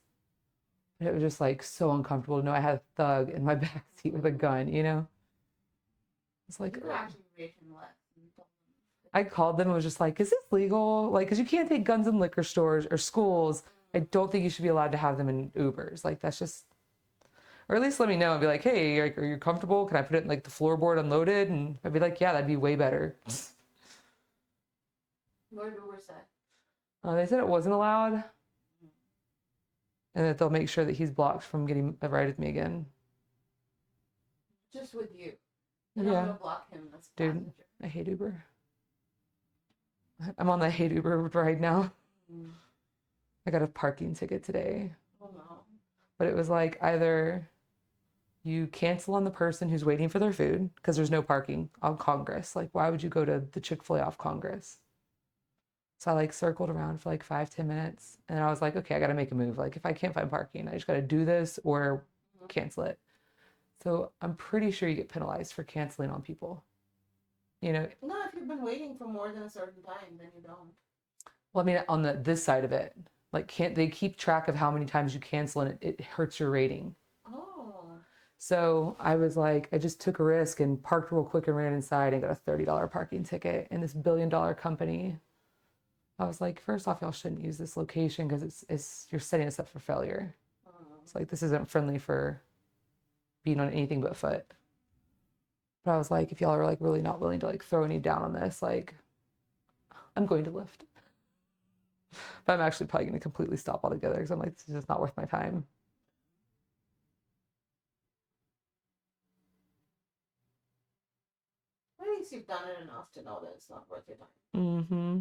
And it was just like so uncomfortable to know I had a thug in my back seat with a gun, It's like, I called them and was just like, is this legal? Like, because you can't take guns in liquor stores or schools. I don't think you should be allowed to have them in Ubers. Like, that's just, or at least let me know and be like, hey, are you comfortable? Can I put it in like the floorboard unloaded? And I'd be like, yeah, that'd be way better. What did Uber say? They said it wasn't allowed. And that they'll make sure that he's blocked from getting a ride with me again. Just with you. And Yeah. I'm gonna block him as a Dude, passenger. I hate Uber. I'm on the hate Uber ride now. I got a parking ticket today. Oh no. But it was like either you cancel on the person who's waiting for their food because there's no parking on Congress. Like, why would you go to the Chick-fil-A off Congress? So I like circled around for like 5-10 minutes. And I was like, okay, I got to make a move. Like, if I can't find parking, I just got to do this or cancel it. So I'm pretty sure you get penalized for canceling on people. you know. No, if you've been waiting for more than a certain time, then you don't. Well, I mean, on this side of it, like, can't they keep track of how many times you cancel and it hurts your rating. Oh. So I was like, I just took a risk and parked real quick and ran inside and got a $30 parking ticket in this billion-dollar company. I was like, first off, y'all shouldn't use this location because it's you're setting us up for failure. It's like this isn't friendly for being on anything but foot. But I was like, if y'all are like really not willing to like throw any down on this, like I'm going to lift. But I'm actually probably going to completely stop altogether because I'm like, this is just not worth my time. At least you've done it enough to know that it's not worth your time. Mm-hmm.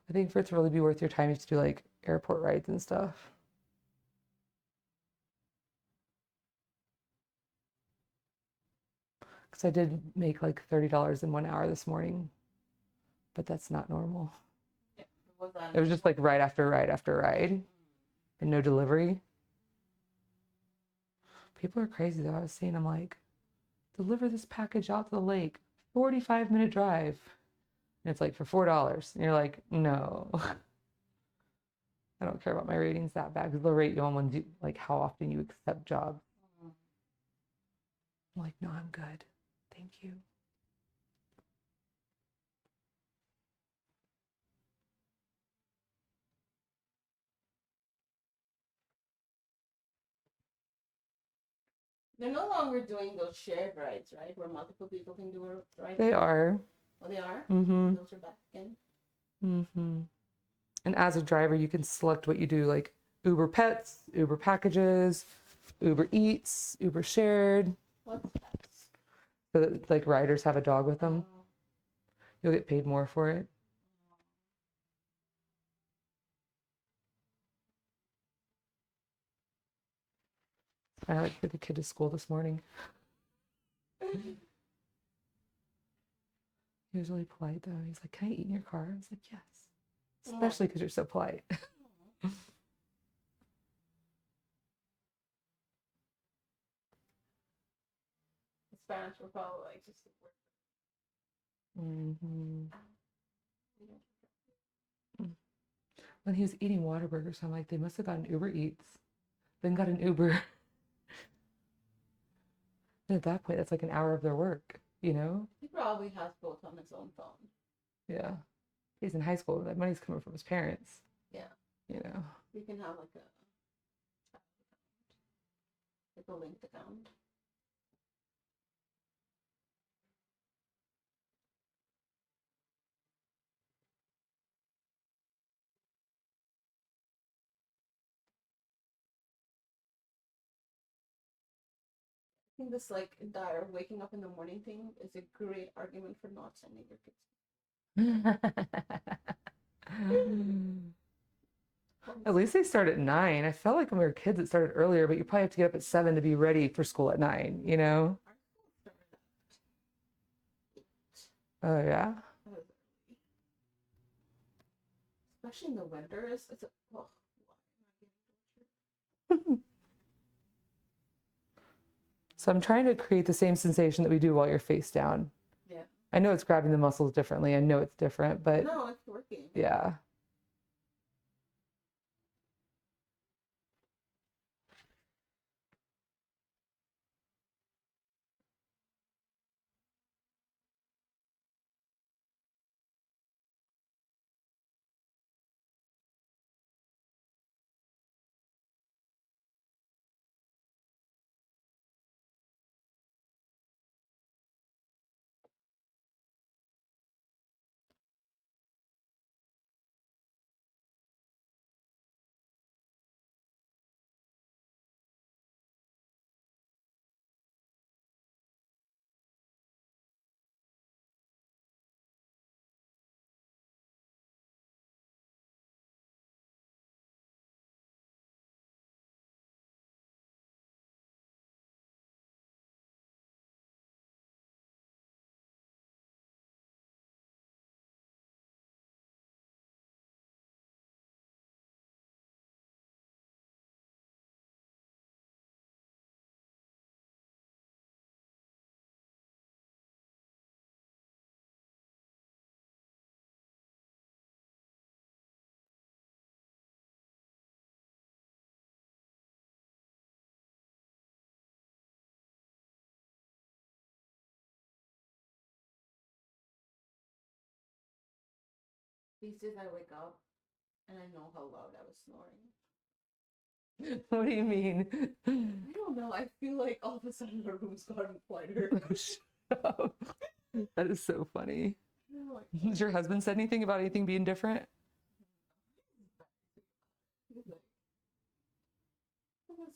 I think for it to really be worth your time, you have to do like airport rides and stuff. Because I did make like $30 in 1 hour this morning, but that's not normal. Yeah. Was that It was just like ride after ride after ride and no delivery. People are crazy though. I was saying, I'm like, deliver this package out to the lake, 45-minute drive. And it's like for $4. And you're like, no, I don't care about my ratings that bad because they'll rate you on when you, like how often you accept jobs. I'm like, no, I'm good. Thank you. They're no longer doing those shared rides, right? Where multiple people can do a ride. They are. Oh, they are? Mm-hmm. Those are back in. Mm-hmm. And as a driver, you can select what you do, like Uber Pets, Uber Packages, Uber Eats, Uber Shared. What's that? So that like riders have a dog with them. Oh. You'll get paid more for it. I like took a kid to school this morning. He was really polite though. He's like, "Can I eat in your car?" I was like, "Yes." Especially because you're so polite. The Spanish were probably like just Mm-hmm. When he was eating Whataburgers, I'm like, they must have gotten Uber Eats, then got an Uber. And at that point, that's like an hour of their work, you know? He probably has both on his own phone. Yeah. He's in high school. That money's coming from his parents. Yeah. You know? You can have like a linked account. I think this like entire waking up in the morning thing is a great argument for not sending your kids. At least they start at 9. I felt like when we were kids, it started earlier, but you probably have to get up at 7 to be ready for school at 9, you know? Oh, yeah. Especially in the winters, it's a, oh, So I'm trying to create the same sensation that we do while you're face down. yeah. I know it's grabbing the muscles differently. I know it's different, but No, it's working. yeah. These days I wake up and I know how loud I was snoring. What do you mean? I don't know. I feel like all of a sudden our room's gotten quieter. Shut up. That is so funny. I'm like, Has your husband said anything about anything being different? he's like, because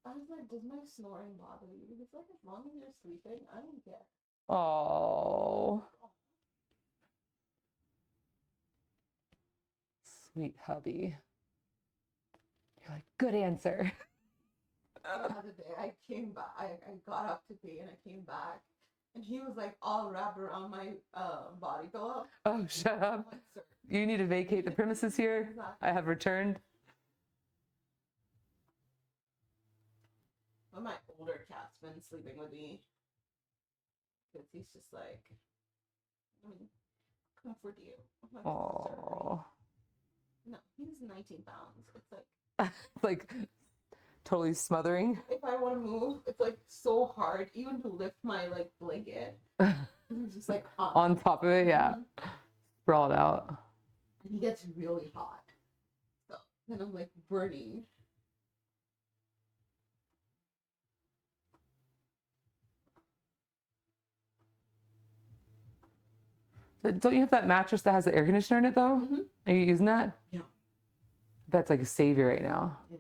I was like, does my snoring bother you? Because like as long as you're sleeping, I don't care. Oh, sweet hubby. You're like, good answer. The other day I came back, I got up to pee and I came back and he was like all wrapped around my body pillow. Oh, shut I'm up. like, sir. You need to vacate the premises here. Exactly. I have returned. But my older cat's been sleeping with me because he's just like, I mean, comfort you. I'm like, Oh, no, he's 19 pounds. It's like, like totally smothering. if I want to move, it's like so hard, even to lift my like blanket. He's just like On top of it, yeah. Sprawled out. And he gets really hot. So then I'm like burning. Don't you have that mattress that has the air conditioner in it though? Mm-hmm. Are you using that? Yeah. That's like a savior right now. Yeah.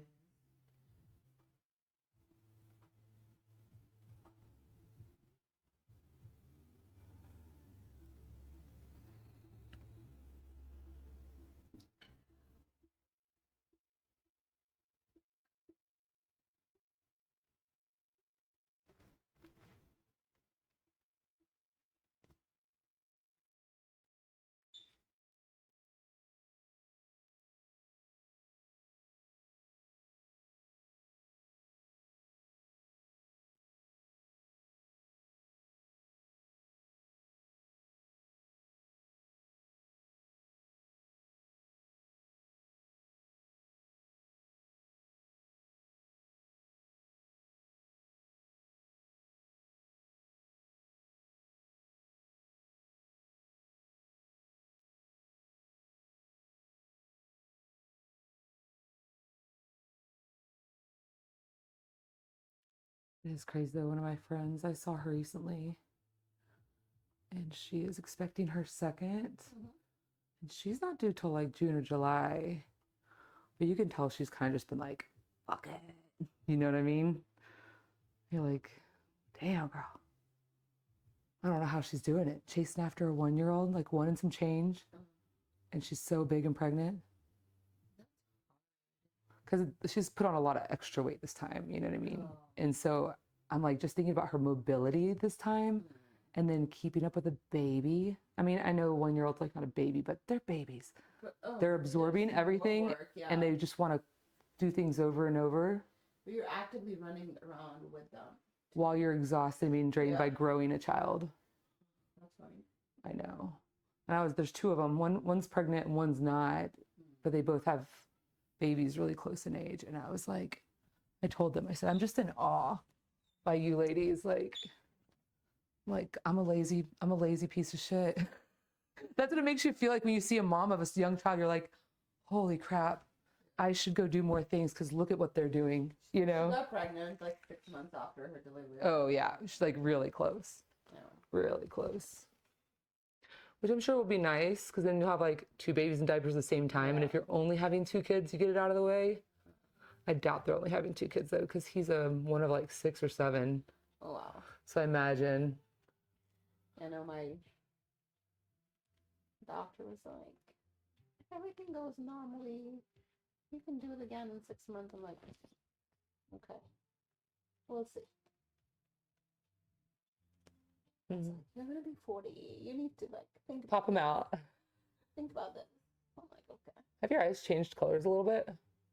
It is crazy though. One of my friends, I saw her recently, and she is expecting her second, and she's not due till like June or July. But you can tell she's kind of just been like, fuck it. You know what I mean? You're like, damn, girl. I don't know how she's doing it. Chasing after a 1-year-old, like 1 and some change, and she's so big and pregnant. Because she's put on a lot of extra weight this time, you know what I mean? Oh. And so I'm like just thinking about her mobility this time and then keeping up with a baby. I mean, I know 1-year-old's like not a baby, but they're babies. But, They're absorbing everything work, yeah. and they just want to do things over and over But you're actively running around with them. while you're exhausted and being drained Yeah. by growing a child. That's funny. I know. And there's 2 of them. One's pregnant and one's not, but they both have babies really close in age. And I was like, I told them, I said, I'm just in awe by you ladies. Like I'm a lazy piece of shit. That's what it makes you feel like when you see a mom of a young child. You're like, holy crap, I should go do more things because look at what they're doing, you know? She got pregnant like 6 months after her delivery. Oh yeah, she's like really close. Yeah. Really close. Which I'm sure will be nice because then you'll have like 2 babies in diapers at the same time. And if you're only having 2 kids, you get it out of the way. I doubt they're only having 2 kids though, because he's one of like 6 or 7. Oh wow. So I imagine. I know my doctor was like, if everything goes normally, you can do it again in 6 months. I'm like, okay, we'll see. Mm-hmm. Like, you're gonna be 40. You need to like Pop them out. Think about this. I'm like, okay. Have your eyes changed colors a little bit?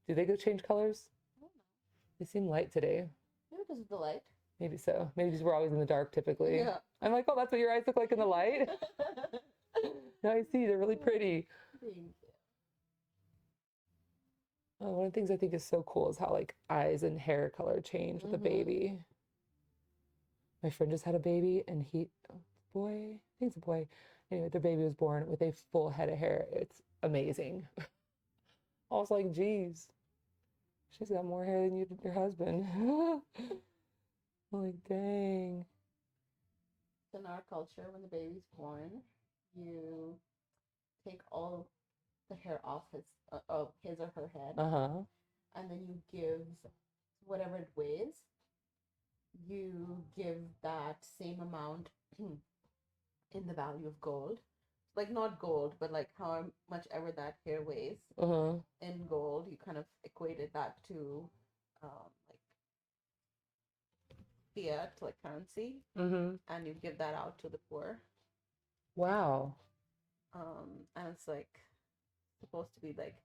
Do they go change colors? I don't know. They seem light today. Maybe because of the light. Maybe so. Maybe because we're always in the dark typically. Yeah. I'm like, oh, that's what your eyes look like in the light. Now I see, they're really pretty. Thank you. Oh, one of the things I think is so cool is how like eyes and hair color change with a baby. My friend just had a baby and boy, I think it's a boy, Anyway, the baby was born with a full head of hair. It's amazing. I was like, geez, she's got more hair than you did your husband. I'm like, dang. In our culture, when the baby's born, you take all the hair off of his or her head, and then you give whatever it weighs. You give that same amount in the value of gold, like not gold, but like how much ever that hair weighs in gold. You kind of equated that to like fiat, like currency, and you give that out to the poor. Wow. And it's like supposed to be like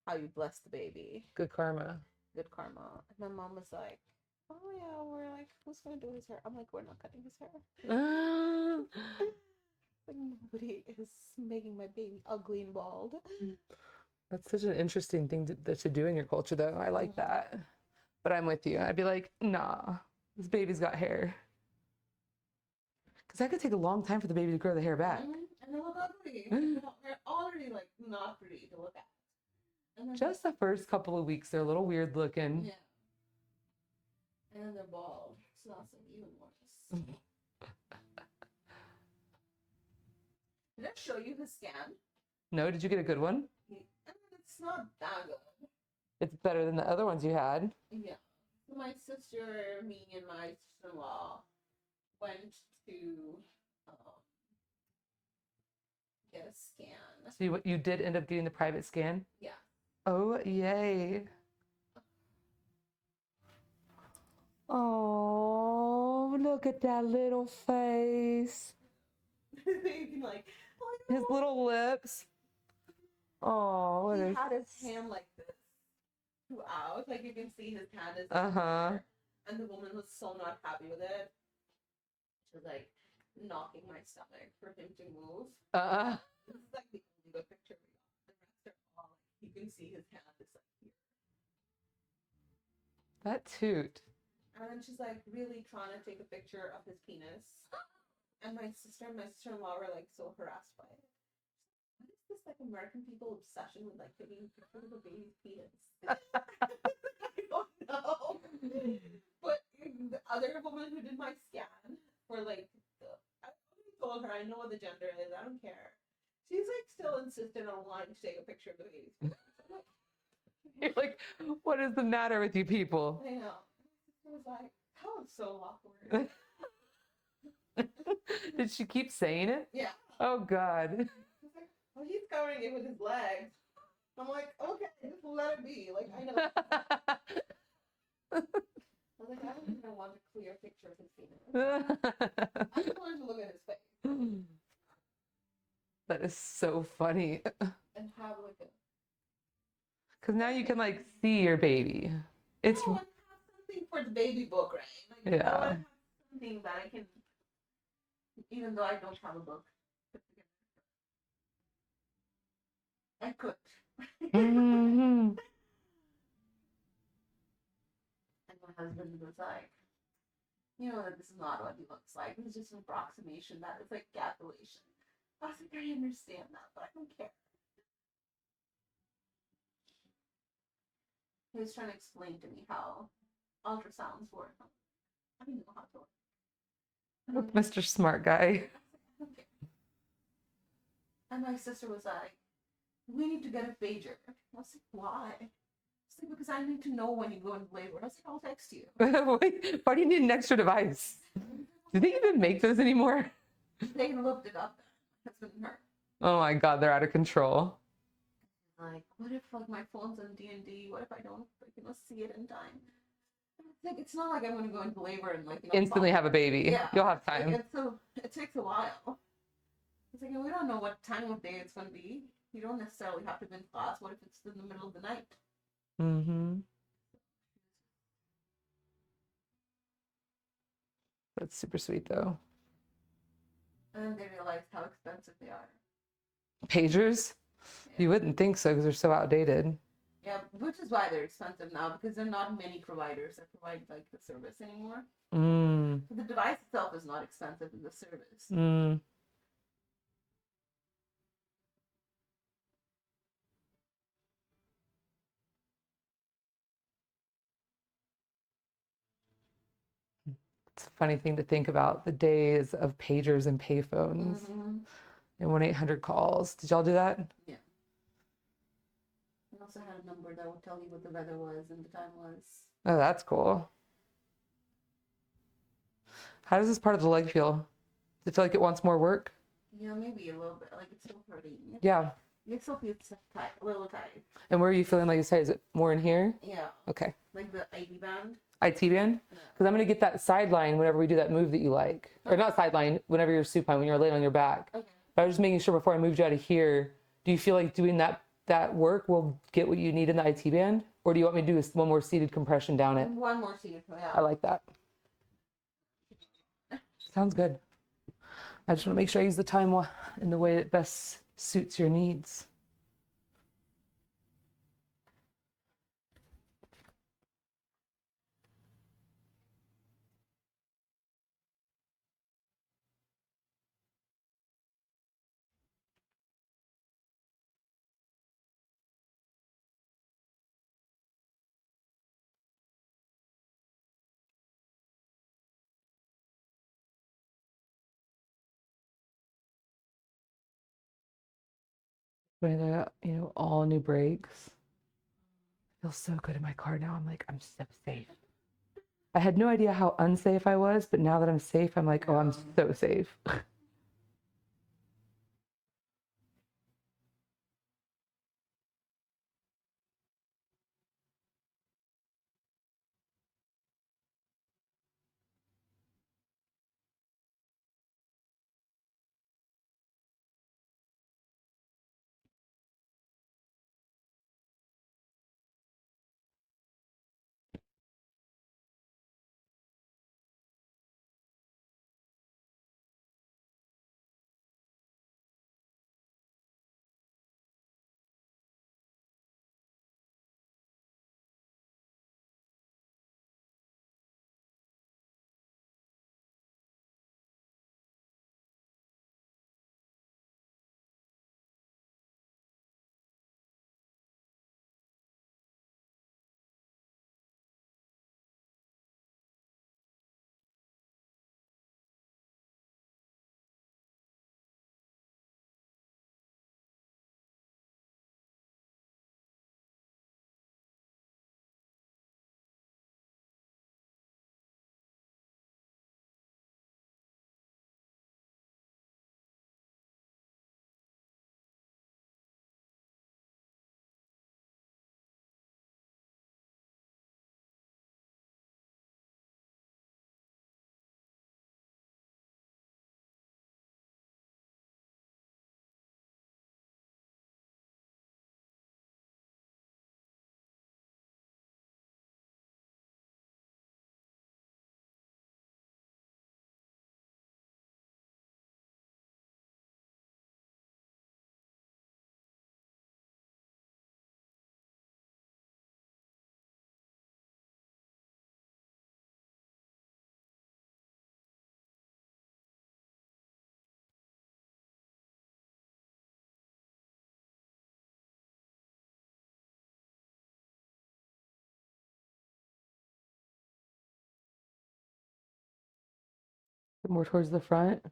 how you bless the baby. Good karma. Good karma. And my mom was like, oh yeah, we're like, who's gonna do his hair? I'm like, we're not cutting his hair. Like nobody is making my baby ugly and bald. That's such an interesting thing to do in your culture, though. I like that. But I'm with you. I'd be like, nah, this baby's got hair. Because that could take a long time for the baby to grow the hair back. And they look ugly. They're already like not pretty to look at. And Just the first couple of weeks, they're a little weird looking. Yeah. And then they're bald. So that's like even worse. Did I show you his scan? No, did you get a good one? It's not that good. It's better than the other ones you had. Yeah. So my sister, me, and my sister-in-law went to get a scan. So you did end up getting the private scan? Yeah. Oh, yay. Oh, look at that little face. Like, his little lips. Oh, he had his hand like this throughout. Like you can see his hand is and the woman was so not happy with it. She was like knocking my stomach for him to move. This is like the only good picture we got. The rest are all like you can see his hand is like here. That toot. And then she's like really trying to take a picture of his penis. And my sister and my sister-in-law were like so harassed by it. What is this like American people obsession with like taking a picture of a baby's penis? I don't know. But the other woman who did my scan for like I told her I know what the gender is, I don't care. She's like still insistent on wanting to take a picture of the baby's penis. You're like, what is the matter with you people? I know. I was like, that was so awkward. Did she keep saying it? Yeah. Oh God. Like, well, he's covering it with his legs. I'm like, okay, just let it be. Like I know. I was like, I don't even want a clear picture of his penis. I just wanted to look at his face. That is so funny. And have like a. Because now you can like see your baby. It's no, and have something for the baby book, right? Like, yeah. I want to have something that I can. Even though I don't have a book. I could. Mm-hmm. And my husband was like, you know that this is not what he looks like. It's just an approximation. That is like gapulation. I was like, I understand that, but I don't care. He was trying to explain to me how ultrasounds work. I didn't know how to work. Mr. Smart Guy. Okay. And my sister was like, we need to get a pager. I was like, why? She's like, because I need to know when you go into labor. I was like, I'll text you. Wait, why do you need an extra device? Do they even make those anymore? They looked it up. My husband and her. Oh my God, they're out of control. Like, what if like my phone's on D&D? What if I don't see it in time? It's like it's not like I'm gonna go into labor and like Instantly have a baby. Yeah. You'll have time. Like, it takes a while. It's like we don't know what time of day it's gonna be. You don't necessarily have to be in class. What if it's in the middle of the night? Mm-hmm. That's super sweet though. And then they realized how expensive they are. Pagers? Yeah. You wouldn't think so because they're so outdated. Yeah, which is why they're expensive now because there are not many providers that provide like the service anymore. Mm. The device itself is not expensive in the service. Mm. It's a funny thing to think about, the days of pagers and payphones and 1-800 calls. Did y'all do that? Yeah. I also had a number that would tell you what the weather was and the time was. Oh, that's cool. How does this part of the leg feel? Does it feel like it wants more work? Yeah, maybe a little bit. Like it's still hurting. Yeah. It still feels tight, a little tight. And where are you feeling, like you say, is it more in here? Yeah. Okay. Like the IV band. IT band? Because I'm going to get that sideline whenever we do that move that you like. Or not sideline, whenever you're supine, when you're laying on your back. Okay. But I was just making sure before I moved you out of here, do you feel like doing that work will get what you need in the IT band? Or do you want me to do one more seated compression down it? One more seated, yeah. I like that. Sounds good. I just want to make sure I use the time in the way that best suits your needs. But I got, all new brakes. Feels so good in my car now. I'm like, I'm so safe. I had no idea how unsafe I was, but now that I'm safe, I'm like, oh, I'm so safe. More towards the front.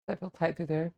I feel tight through there.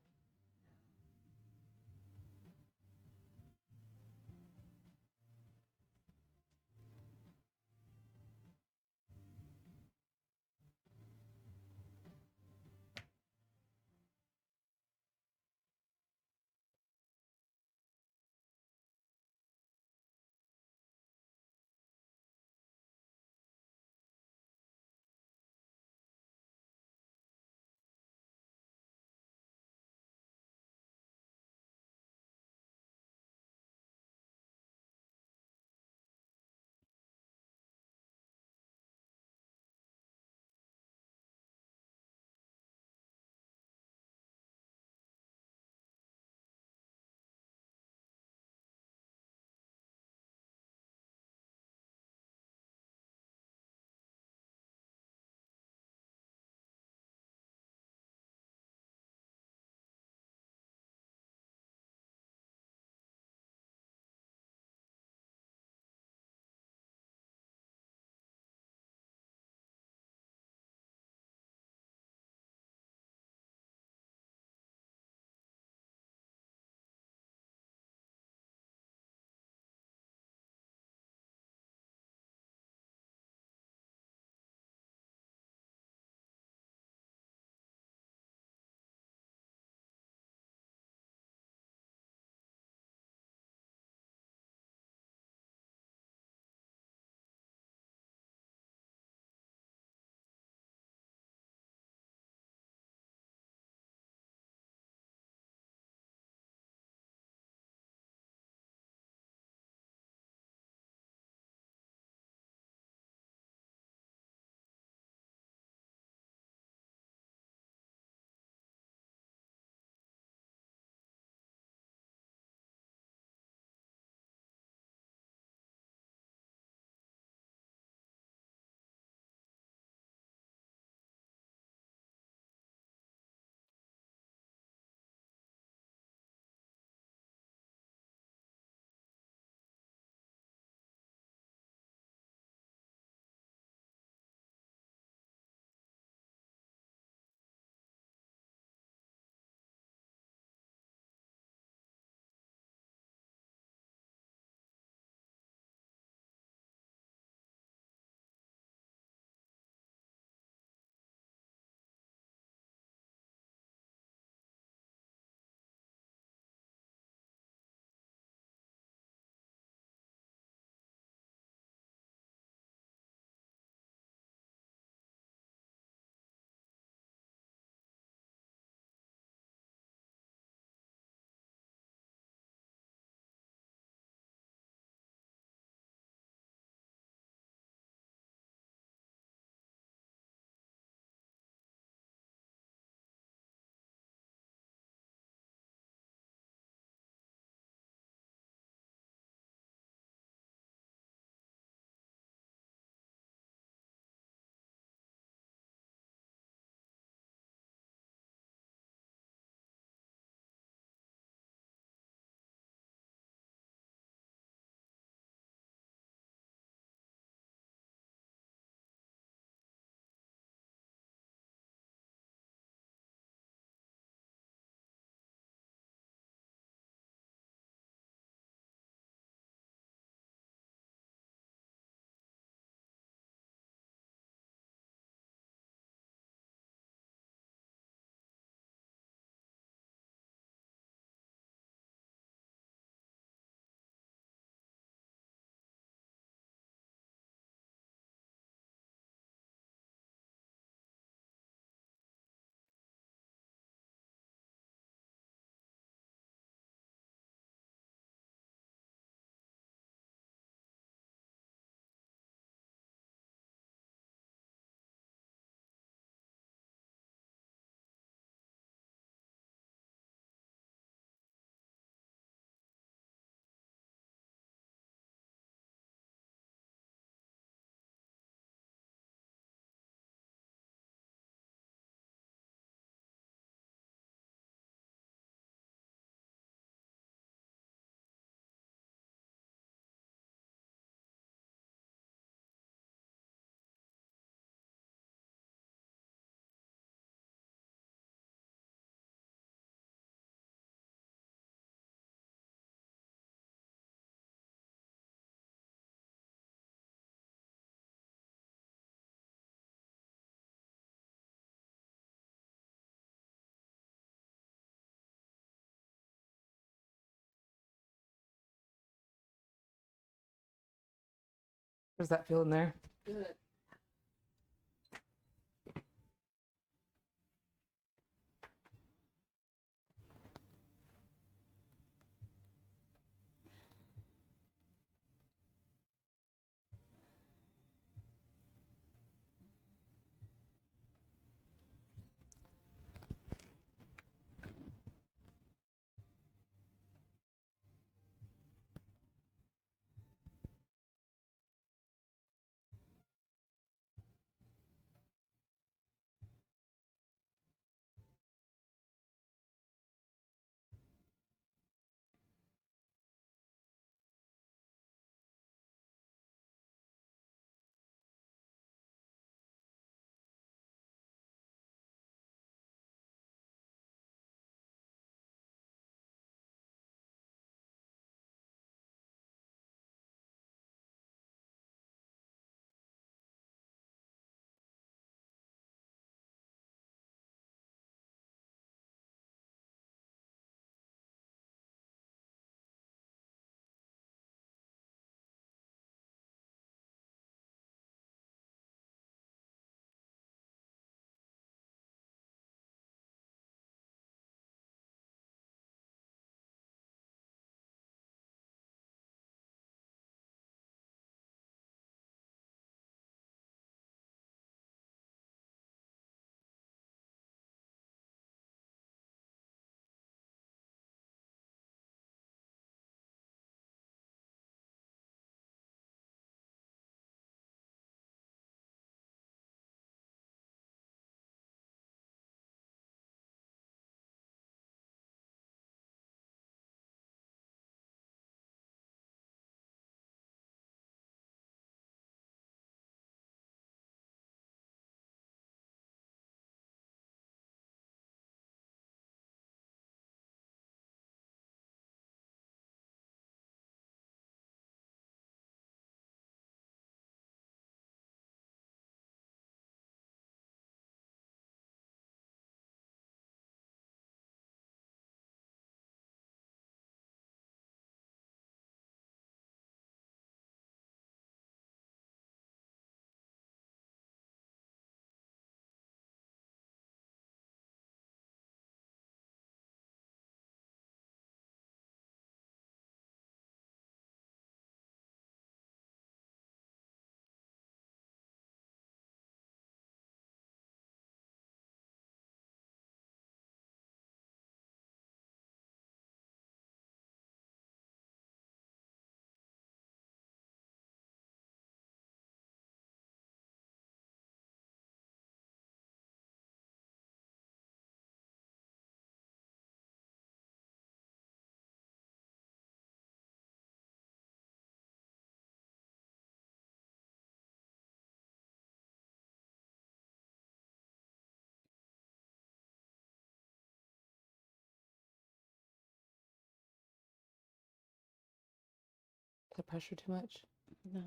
How's that feeling there? Good. The pressure too much? No.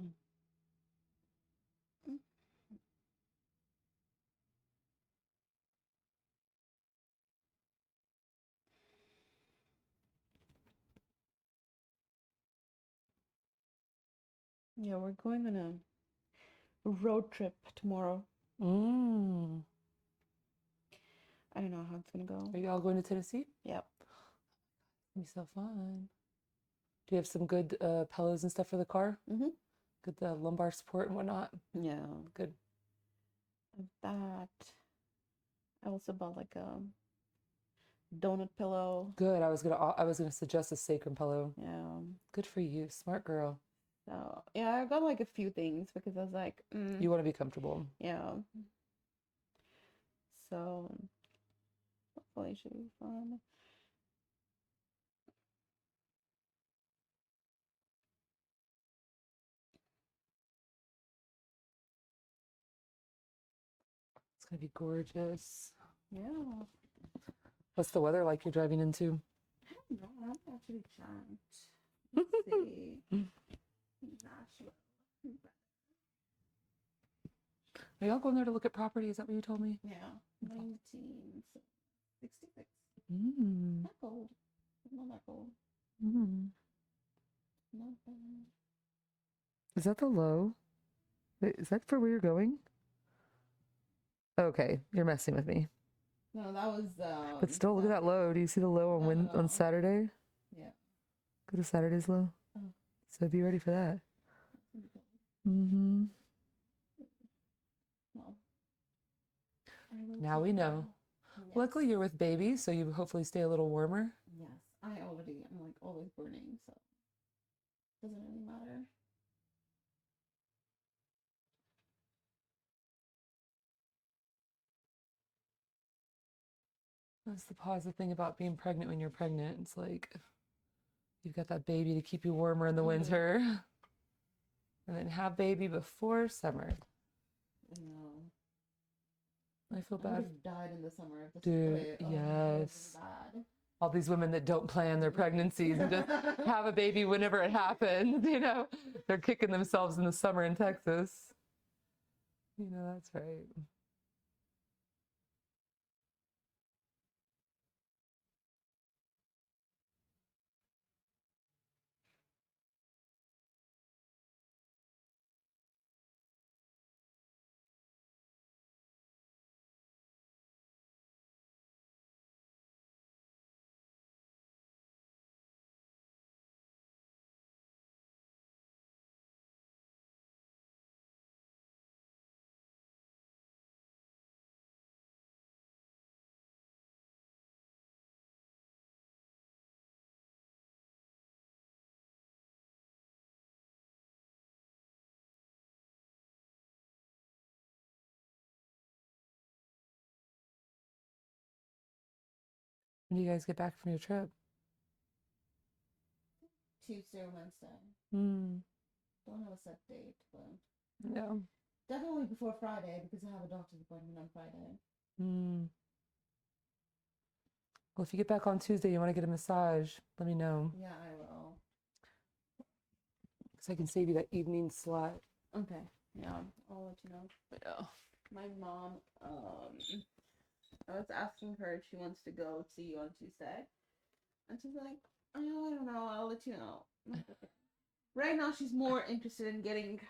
Yeah, we're going on a road trip tomorrow. Mm. I don't know how it's gonna go. Are you all going to Tennessee? Yep. It'll be so fun. Do you have some good pillows and stuff for the car? Mm-hmm. Good lumbar support and whatnot? Yeah. Good. Of that. I also bought like a donut pillow. Good. I was gonna suggest a sacrum pillow. Yeah. Good for you. Smart girl. So yeah, I got like a few things because I was like, You want to be comfortable. yeah. So hopefully it should be fun. It's gonna be gorgeous. Yeah. What's the weather like you're driving into? I don't know. I haven't actually checked. Let's see. Nashville. Are y'all going there to look at property? Is that what you told me? Yeah. 1966. Mm. Not cold. Not that cold. Mm. Not bad. Is that the low? Wait, is that for where you're going? Okay, you're messing with me. No, that was. But still, look at that low. Do you see the low on on Saturday? Yeah. Go to Saturday's low. Oh. So be ready for that. Mm-hmm. Well, Now we know. Yes. Luckily, you're with baby, so you hopefully stay a little warmer. Yes, I'm like always burning, so doesn't really matter. That's the positive thing about being pregnant when you're pregnant. It's like you've got that baby to keep you warmer in the winter. And then have baby before summer. No. I feel I would bad. have died in the summer if this Dude, way. Oh, yes. Bad. All these women that don't plan their pregnancies and just have a baby whenever it happens, you know, they're kicking themselves in the summer in Texas. You know, that's right. When do you guys get back from your trip? Tuesday or Wednesday. Hmm. Don't have a set date, but Yeah. definitely before Friday because I have a doctor's appointment on Friday. Hmm. Well, if you get back on Tuesday, you want to get a massage, let me know. Yeah, I will. Because I can save you that evening slot. Okay. Yeah, I'll let you know. But yeah. My mom, I was asking her if she wants to go see you on Tuesday. And she's like, oh, I don't know, I'll let you know. Right now, she's more interested in getting.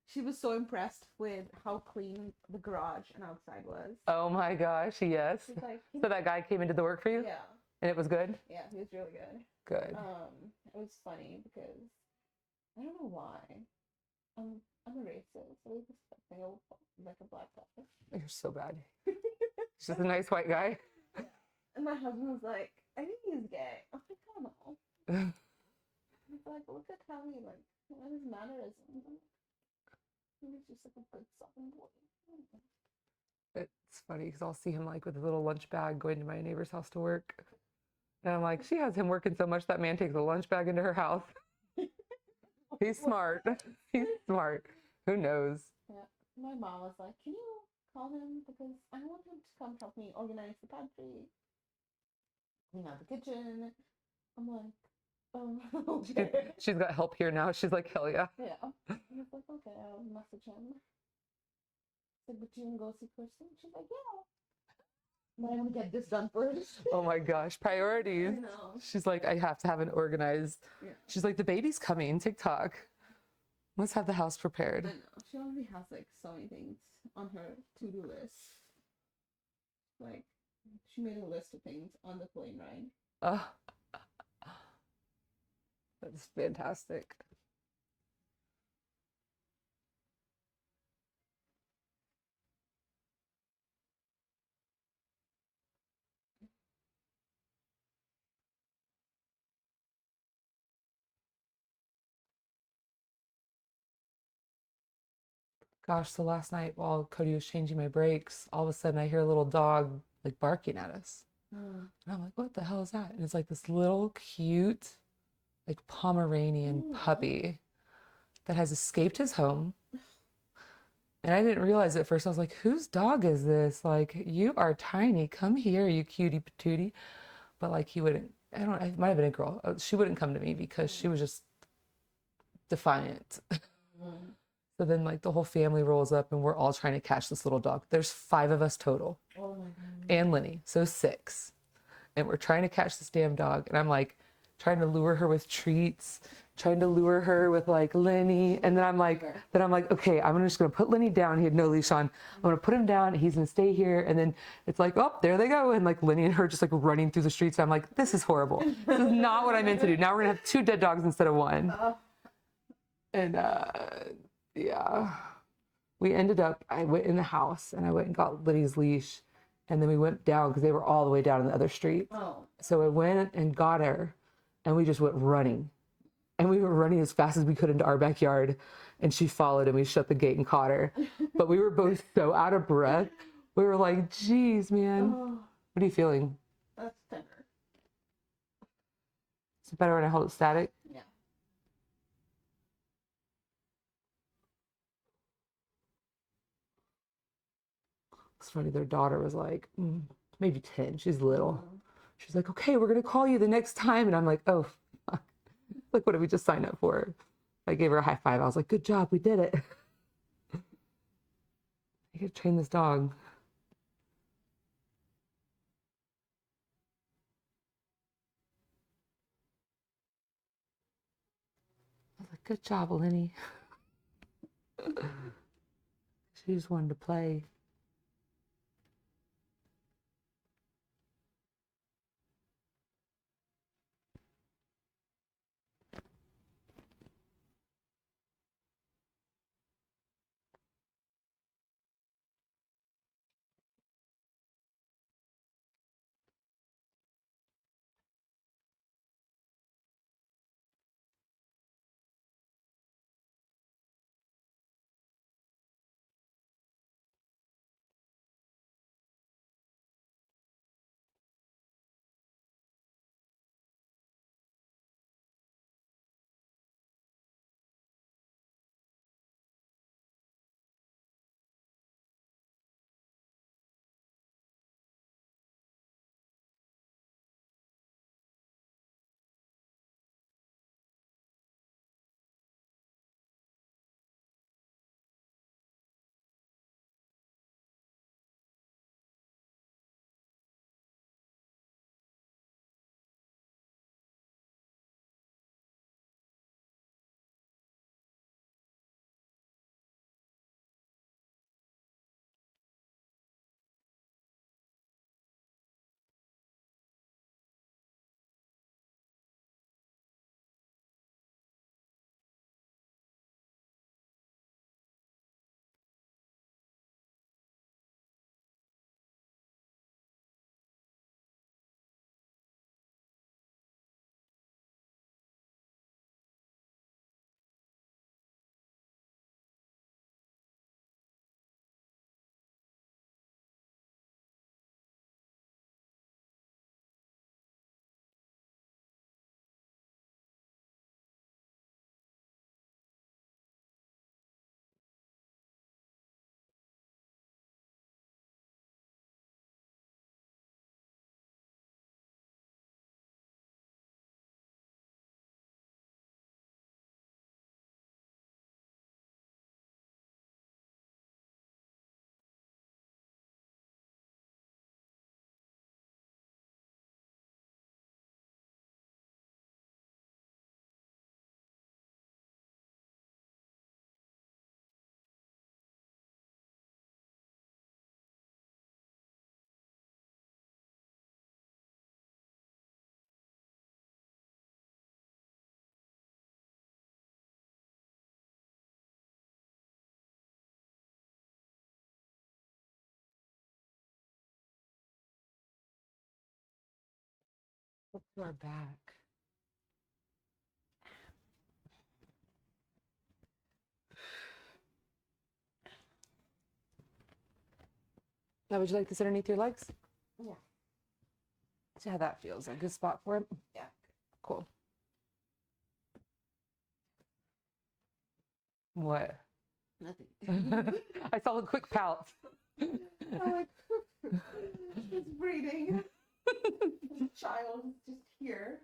She was so impressed with how clean the garage and outside was. Oh my gosh, yes. She's like, So that guy came and did the work for you? yeah. And it was good? Yeah, he was really good. Good. It was funny because I don't know why. I'm a racist. I was expecting like a black guy. You're so bad. He's just a nice white guy. And my husband was like, I think he's gay. I'm like, I don't know. He's like, look at how he like what his mannerisms. He's just like a good southern boy. It's funny because I'll see him like with his little lunch bag going to my neighbor's house to work. And I'm like, she has him working so much that man takes a lunch bag into her house. He's smart. He's smart. Who knows? Yeah. My mom was like, can you call him because I want him to come help me organize the pantry, clean out the kitchen. I'm like, okay. She's got help here now. She's like, hell yeah. Yeah. And I was like, okay, I'll message him. I said, but you can go see Kristen? She's like, yeah. But I want to get this done first. Oh my gosh, priorities. I know. She's like, I have to have it organized. Yeah. She's like, the baby's coming, TikTok. Let's have the house prepared. I know. She already has like so many things on her to-do list. Like, she made a list of things on the plane ride. That's fantastic. Gosh, so last night while Cody was changing my brakes, all of a sudden I hear a little dog like barking at us. And I'm like, what the hell is that? And it's like this little cute, like Pomeranian puppy that has escaped his home. And I didn't realize at first. I was like, whose dog is this? Like, you are tiny. Come here, you cutie patootie. But like he wouldn't, I don't know, it might have been a girl. She wouldn't come to me because she was just defiant. So then like the whole family rolls up and we're all trying to catch this little dog. There's 5 of us total. Oh my God. And Lenny, so 6. And we're trying to catch this damn dog. And I'm like trying to lure her with treats trying to lure her with like Lenny. And then I'm like, okay, I'm just going to put Lenny down. He had no leash on. I'm going to put him down. He's going to stay here. And then it's like, oh, there they go. And like Lenny and her just like running through the streets. I'm like, this is horrible. This is not what I meant to do. Now we're going to have 2 dead dogs instead of 1. And yeah, we ended up, I went in the house and I went and got Lenny's leash. And then we went down because they were all the way down in the other street. Oh. So I went and got her and we just went running. And we were running as fast as we could into our backyard. And she followed and we shut the gate and caught her. But we were both so out of breath. We were like, geez, man. Oh, What are you feeling? that's tender. Is it better when I hold it static? Yeah. It's funny, their daughter was like, maybe 10. She's little. Mhm. She's like, okay, we're going to call you the next time. And I'm like, oh, fuck. Like, what did we just sign up for? I gave her a high five. I was like, good job. We did it. I got to train this dog. I was like, good job, Lenny. She just wanted to play. We're back. Now, would you like this underneath your legs? Yeah. See how that feels. A good spot for it? Yeah. Cool. What? Nothing. I saw a quick pout. I'm like, it's breathing. This child is just here.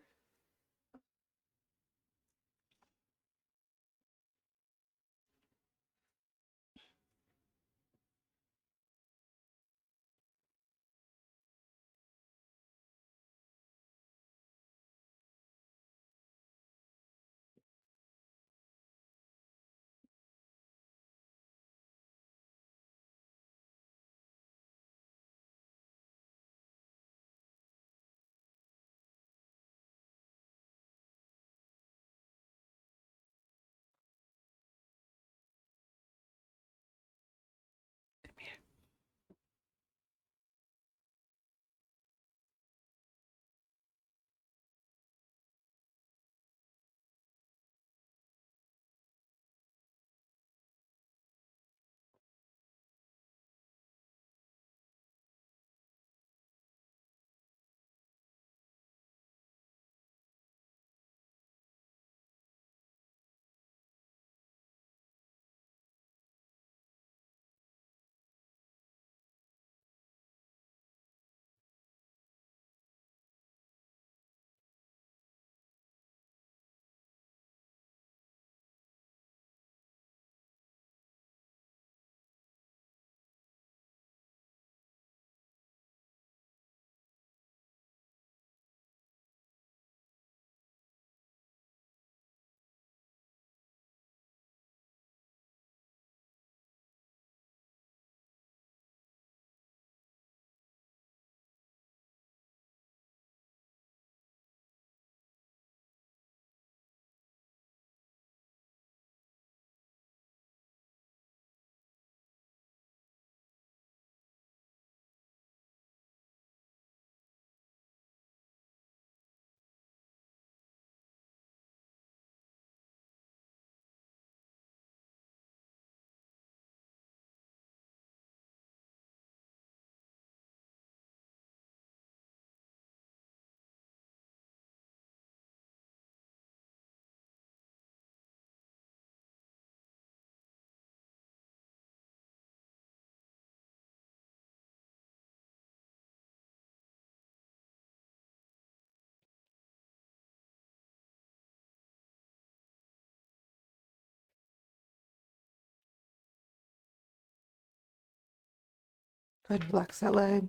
Go ahead and relax that leg.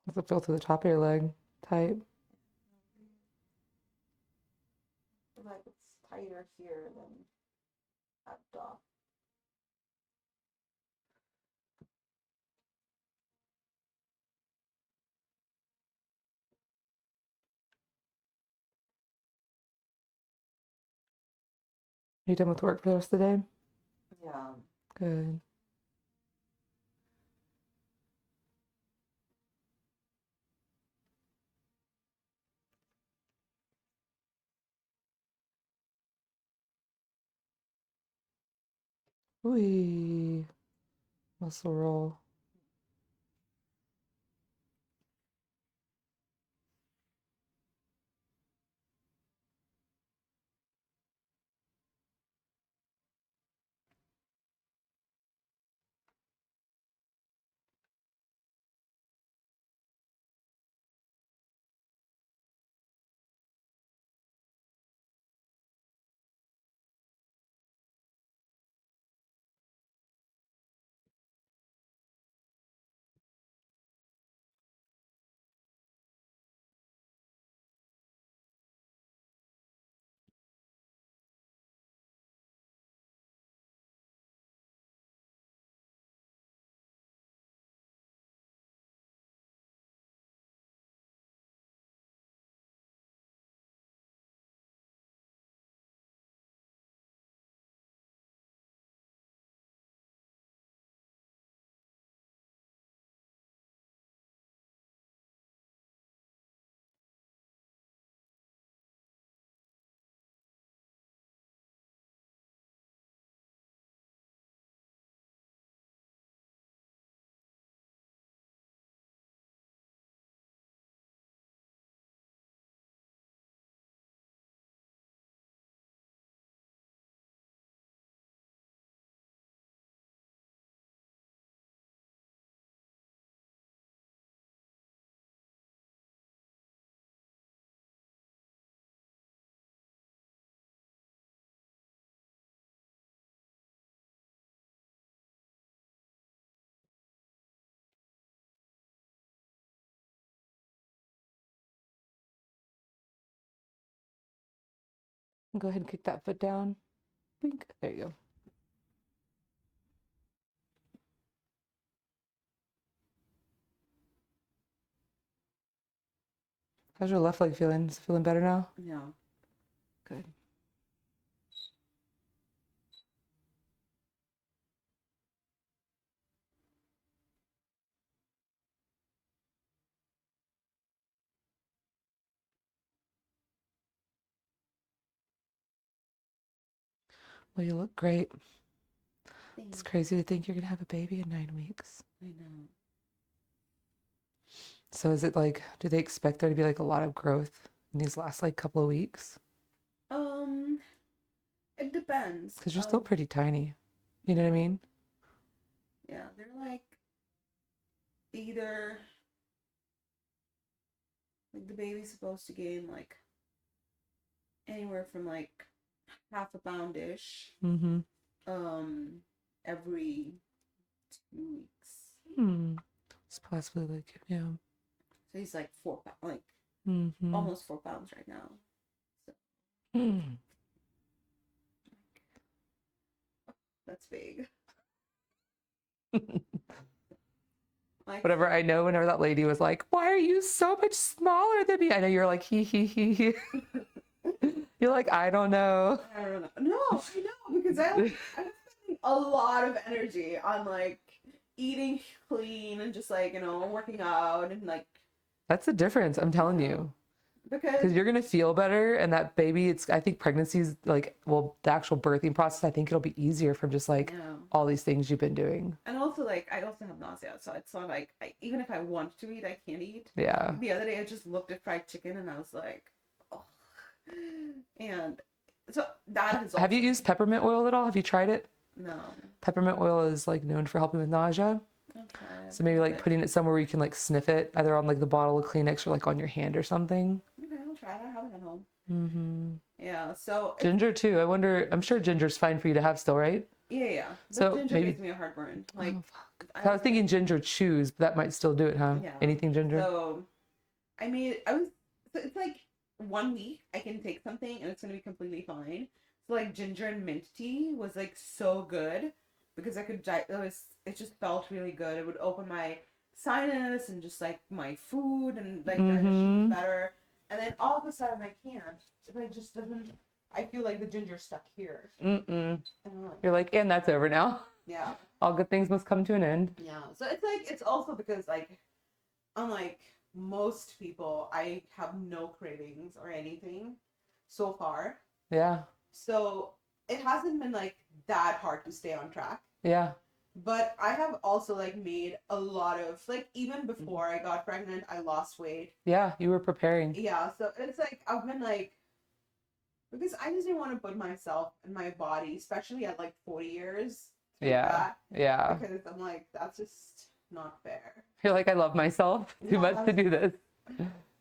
Does it feel to the top of your leg tight? Like it's tighter here than at top. Are you done with work for the rest of the day? Yeah. Good. Wee. Muscle roll. Go ahead and kick that foot down. Blink. There you go. How's your left leg feeling? Is it feeling better now? Yeah. Good. Well, you look great. It's crazy to think you're gonna have a baby in 9 weeks. I know. So is it like, do they expect there to be like a lot of growth in these last like couple of weeks? It depends. Because you're still pretty tiny. You know what I mean? Yeah, they're like either Like the baby's supposed to gain like anywhere from like half a pound-ish Mm-hmm. every 2 weeks. It's possibly like, yeah. So he's like 4 pounds, like Mm-hmm. almost 4 pounds right now. So that's big. Like Whatever, I know whenever that lady was like, why are you so much smaller than me? I know you're like, he. You're like, I don't know. I don't know. No, I know because I'm spending a lot of energy on like eating clean and just like, working out and like That's the difference, I'm telling you. Because because you're going to feel better. And that baby, I think pregnancy's like, well, the actual birthing process, I think it'll be easier from just like all these things you've been doing. and also like I also have nausea, so it's not like even if I want to eat, I can't eat. Yeah. The other day I just looked at fried chicken and I was like, oh. And so that is also, Have you used peppermint oil at all? Have you tried it? no. Peppermint oil is like known for helping with nausea. Okay. So maybe like putting it somewhere where you can like sniff it, either on like the bottle of Kleenex or like on your hand or something. Okay, I'll try it. I have it at home. Mm-hmm. Yeah. So Ginger too. I wonder, I'm sure ginger's fine for you to have still, right? yeah. But So ginger maybe- gives me a heartburn. Like Oh, fuck. I was thinking ginger chews, but that might still do it, huh? Yeah. Anything ginger? So so it's like 1 week I can take something and it's gonna be completely fine. So like ginger and mint tea was like so good because it just felt really good. It would open my sinus and just like my food and like digestion was better. And then all of a sudden I can't. It just doesn't. I feel like the ginger's stuck here. Mm-mm. And I'm like, You're like, and that's over now. yeah. All good things must come to an end. Yeah. So it's also because like unlike most people, I have no cravings or anything so far. Yeah. So it hasn't been like that hard to stay on track. Yeah. But I have also like made a lot of like even before I got pregnant, I lost weight. Yeah. You were preparing. Yeah, so it's like I've been like because I just didn't want to put myself and my body, especially at like 40 years, through Yeah. that, Yeah. because I'm like that's just not fair. You're like, I love myself too much to do this.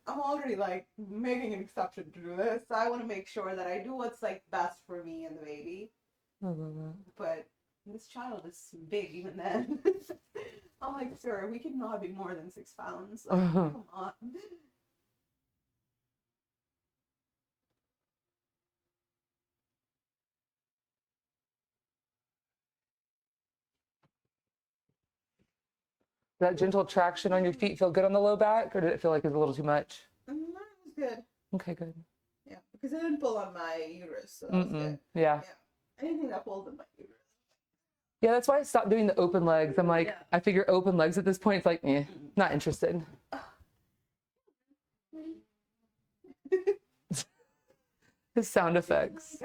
I'm already like making an exception to do this. So I want to make sure that I do what's like best for me and the baby. I love that. But this child is big even then. I'm like, sir, we cannot be more than 6 pounds. Like, come on. That gentle traction on your feet feel good on the low back, or did it feel like it was a little too much? No, it was good. Okay, good. Yeah, because I didn't pull on my uterus, so that was good. Yeah. Anything that pulled on my uterus. Yeah, that's why I stopped doing the open legs. I'm like, I figure open legs at this point, it's like, not interested. The sound effects.